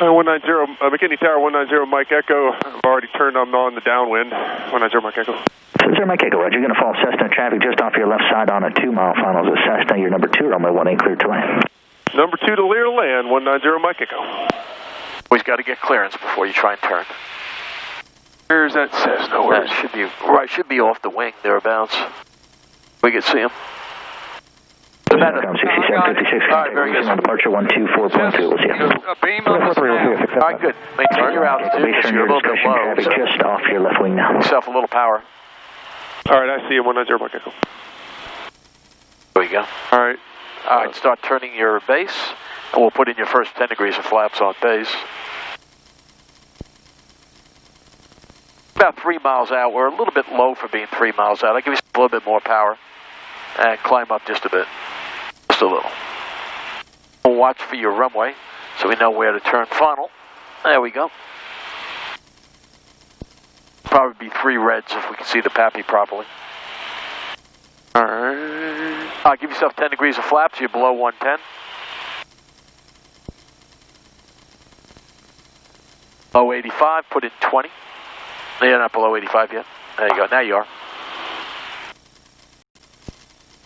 190, McKinney Tower, 190 Mike Echo. I've already turned on the downwind. 190 Mike Echo. 0 Mike Echo, Roger. You're going to follow Cessna traffic just off your left side on a 2-mile final of Cessna. You're number 2, runway 18, clear to land. Number 2 to Lear land, 190 Mike Echo. Always got to get clearance before you try and turn. Where's that Cessna? Where should be right? Should be off the wing thereabouts. We can see him. About 6756. All right, very good. Departure 124.2. We'll see you. A beam on the All right, good. Maintain your altitude because you're a little bit low. Traffic just off your left wing now. Yourself a little power. All right, I see him. 190 Mike Echo. There you go. All right. All right, start turning your base, and we'll put in your first 10 degrees of flaps on base. About 3 miles out. We're a little bit low for being 3 miles out. I'll give you a little bit more power and climb up just a bit. Just a little. We'll watch for your runway so we know where to turn final. There we go. Probably be 3 reds if we can see the PAPI properly. All right. Give yourself 10 degrees of flaps. You're below 110. Below 85, put in 20. No, you're not below 85 yet. There you go. Now you are.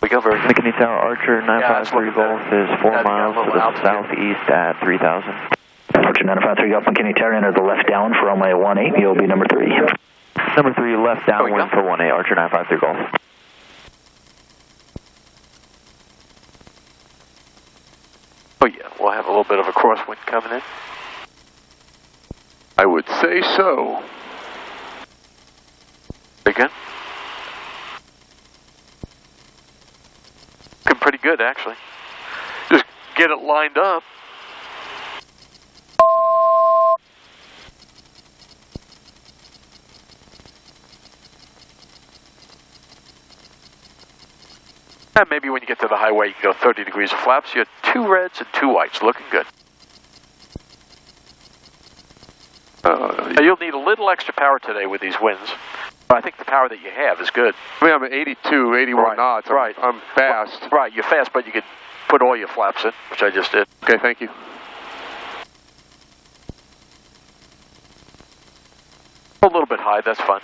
We go very good. McKinney Tower Archer 953 Golf is 4 miles to the southeast at 3,000. Archer 953 Golf, McKinney Tower, enter the left down for runway 18. You'll be number 3. Number 3, left downwind for 18, Archer 953 Golf. Oh yeah, we'll have a little bit of a crosswind coming in. I would say so. Very good. Looking pretty good, actually. Just get it lined up. And maybe when you get to the highway, you can go 30 degrees of flaps. You have 2 reds and 2 whites, looking good. You'll need a little extra power today with these winds. But I think the power that you have is good. I mean, I'm at 82, 81 knots. Right. I'm fast. Right, you're fast, but you could put all your flaps in, which I just did. Okay, thank you. A little bit high, that's fine.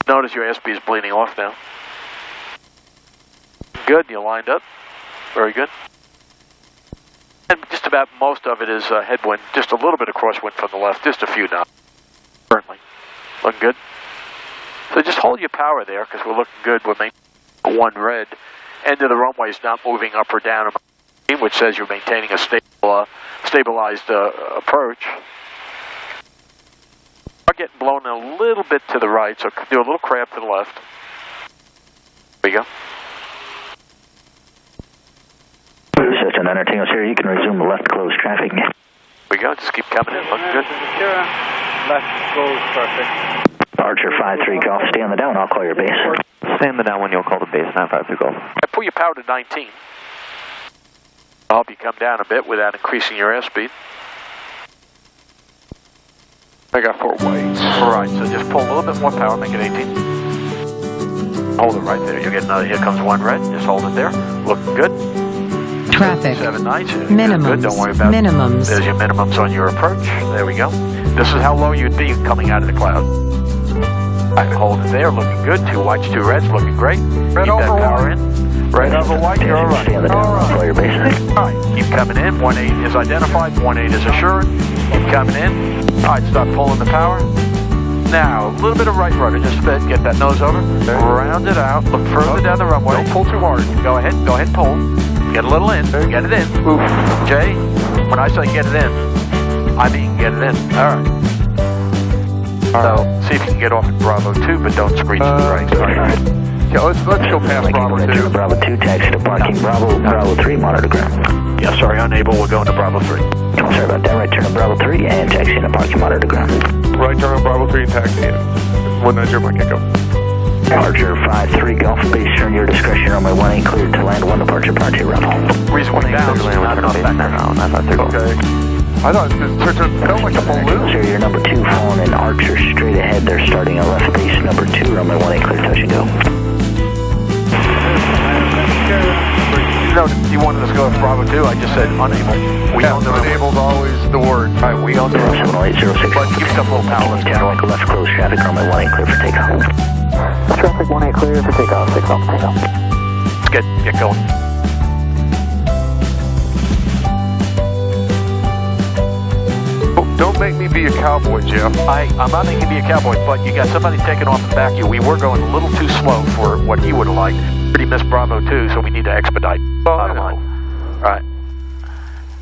Notice your SB is bleeding off now. Good, you lined up. Very good. And just about most of it is headwind, just a little bit of crosswind from the left, just a few knots currently. Looking good. So just hold your power there because we're looking good. We're maintaining one red. End of the runway is not moving up or down, which says you're maintaining a stabilized approach. Are getting blown a little bit to the right, so do a little crab to the left. There you go. System Tango Sierra, you can resume the left closed traffic. There we go, just keep coming in, looking good. Left closed traffic. Archer 53 Golf, stay on the down, I'll call your base. Stay on the down when you'll call the base, 953 Golf. I pull your power to 19. I'll help you come down a bit without increasing your airspeed. I got 4 weights. Alright, so just pull a little bit more power, make it 18. Hold it right there, you'll get another, here comes one red, just hold it there, looking good. Traffic. 7 nights. Minimums. Good. Don't worry about minimums. There's your minimums on your approach. There we go. This is how low you'd be coming out of the cloud. Right, hold it there. Looking good. 2 whites, 2 reds. Looking great. Red Keep over that power white. in. Red over white. You're all right. Stay on the down, I'll call your base. All right. Keep coming in. 1-8 is identified. 1-8 is assured. Keep coming in. All right. Start pulling the power. Now, a little bit of right rudder. Just a bit. Get that nose over. Round it out. Look further down the runway. Don't pull too hard. Go ahead and pull. Get a little in. Get it in. Oof. Jay, when I say get it in, I mean get it in. All right. So, see if you can get off at Bravo 2, but don't screech the brakes. All right. Yeah, let's go past Bravo 2. Bravo 2, taxi to parking. Bravo 3, monitor ground. Yeah, sorry, unable. We're going to Bravo 3. Sorry about that. Right turn on Bravo 3 and taxi to parking, monitor ground. Right turn on Bravo 3 and taxi in. 190 Mike Echo. Archer 53 Golf, base turn your discretion, runway 18 cleared to land, 1 departure, prior to arrival. Reason 1 down, not enough back there. Okay. I thought it felt like a balloon. Sir, you're number 2, falling in Archer straight ahead. They're starting on left base, number 2, runway 18 clear, touch and go. No, you wanted us to go to Bravo 2, I just said unable. We own the unable's always the word. All right, we own the 70806. But give yourself a little power. Let's get Tower, left closed traffic, runway 18 clear for takeoff. Traffic 18 clear for takeoff, 6 off takeoff. Let's get going. Don't make me be a cowboy, Jeff. I'm not making you be a cowboy, but you got somebody taking off the back of you. We were going a little too slow for what he would have liked. Pretty missed Bravo 2, so we need to expedite. Bottom line. All right.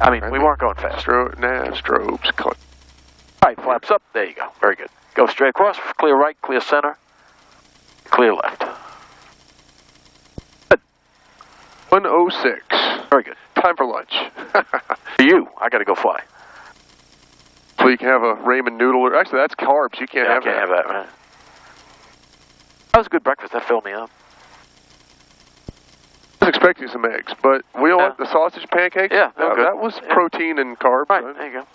I mean, we weren't going fast. Strobes. All right, flaps up. There you go. Very good. Go straight across. Clear right, clear center, clear left. Good. 106. Very good. Time for lunch. For you, I got to go fly. So you can have a ramen noodle. Actually, that's carbs. You can't have that. I can't have that, right? That was a good breakfast. That filled me up. I was expecting some eggs, but we all like the sausage pancakes. Yeah, that was protein and carbs. Right, there you go.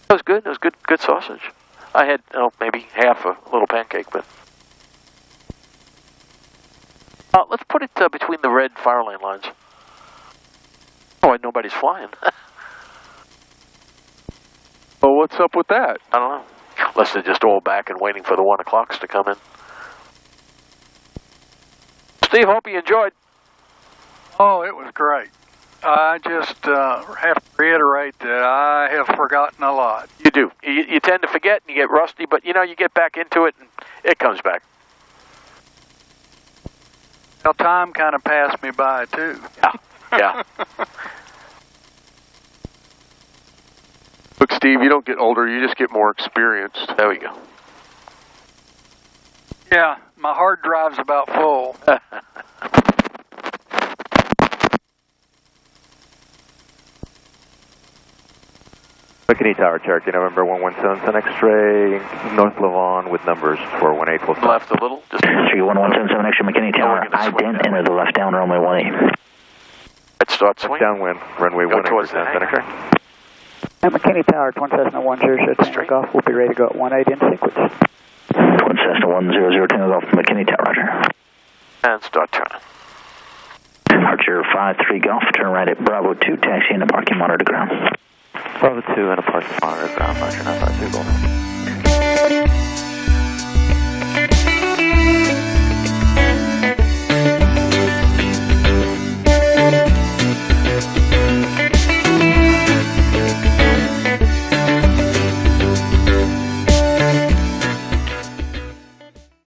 That was good. It was good sausage. I had maybe half a little pancake, but let's put it between the red fire lane lines. Oh, nobody's flying. Well, what's up with that? I don't know. Unless they're just all back and waiting for the 1 o'clocks to come in. Steve, hope you enjoyed. Oh, it was great. I just have to reiterate that I have forgotten a lot. You do. You tend to forget and you get rusty, but you get back into it and it comes back. Well, time kind of passed me by, too. Yeah. Look, Steve, you don't get older, you just get more experienced. There we go. Yeah, my hard drive's about full. McKinney Tower, Cherokee, November 117, X-ray, North Lavon with numbers for 18. Left a little. Just 31177 X-ray, McKinney Tower, ident, enter the left down, runway 18. Let's start swing. Downwind, runway 18, towards the X-ray. At McKinney Tower, Twin Cessna 10 Tango Golf, we'll be ready to go at 18 in sequence. Twin Cessna 100 Tango Golf, McKinney Tower, roger. And start turning. Archer 53 Golf, turn right at Bravo 2, taxi into parking, monitor ground. Bravo 2 and a parking monitor ground, Archer 952 Golf.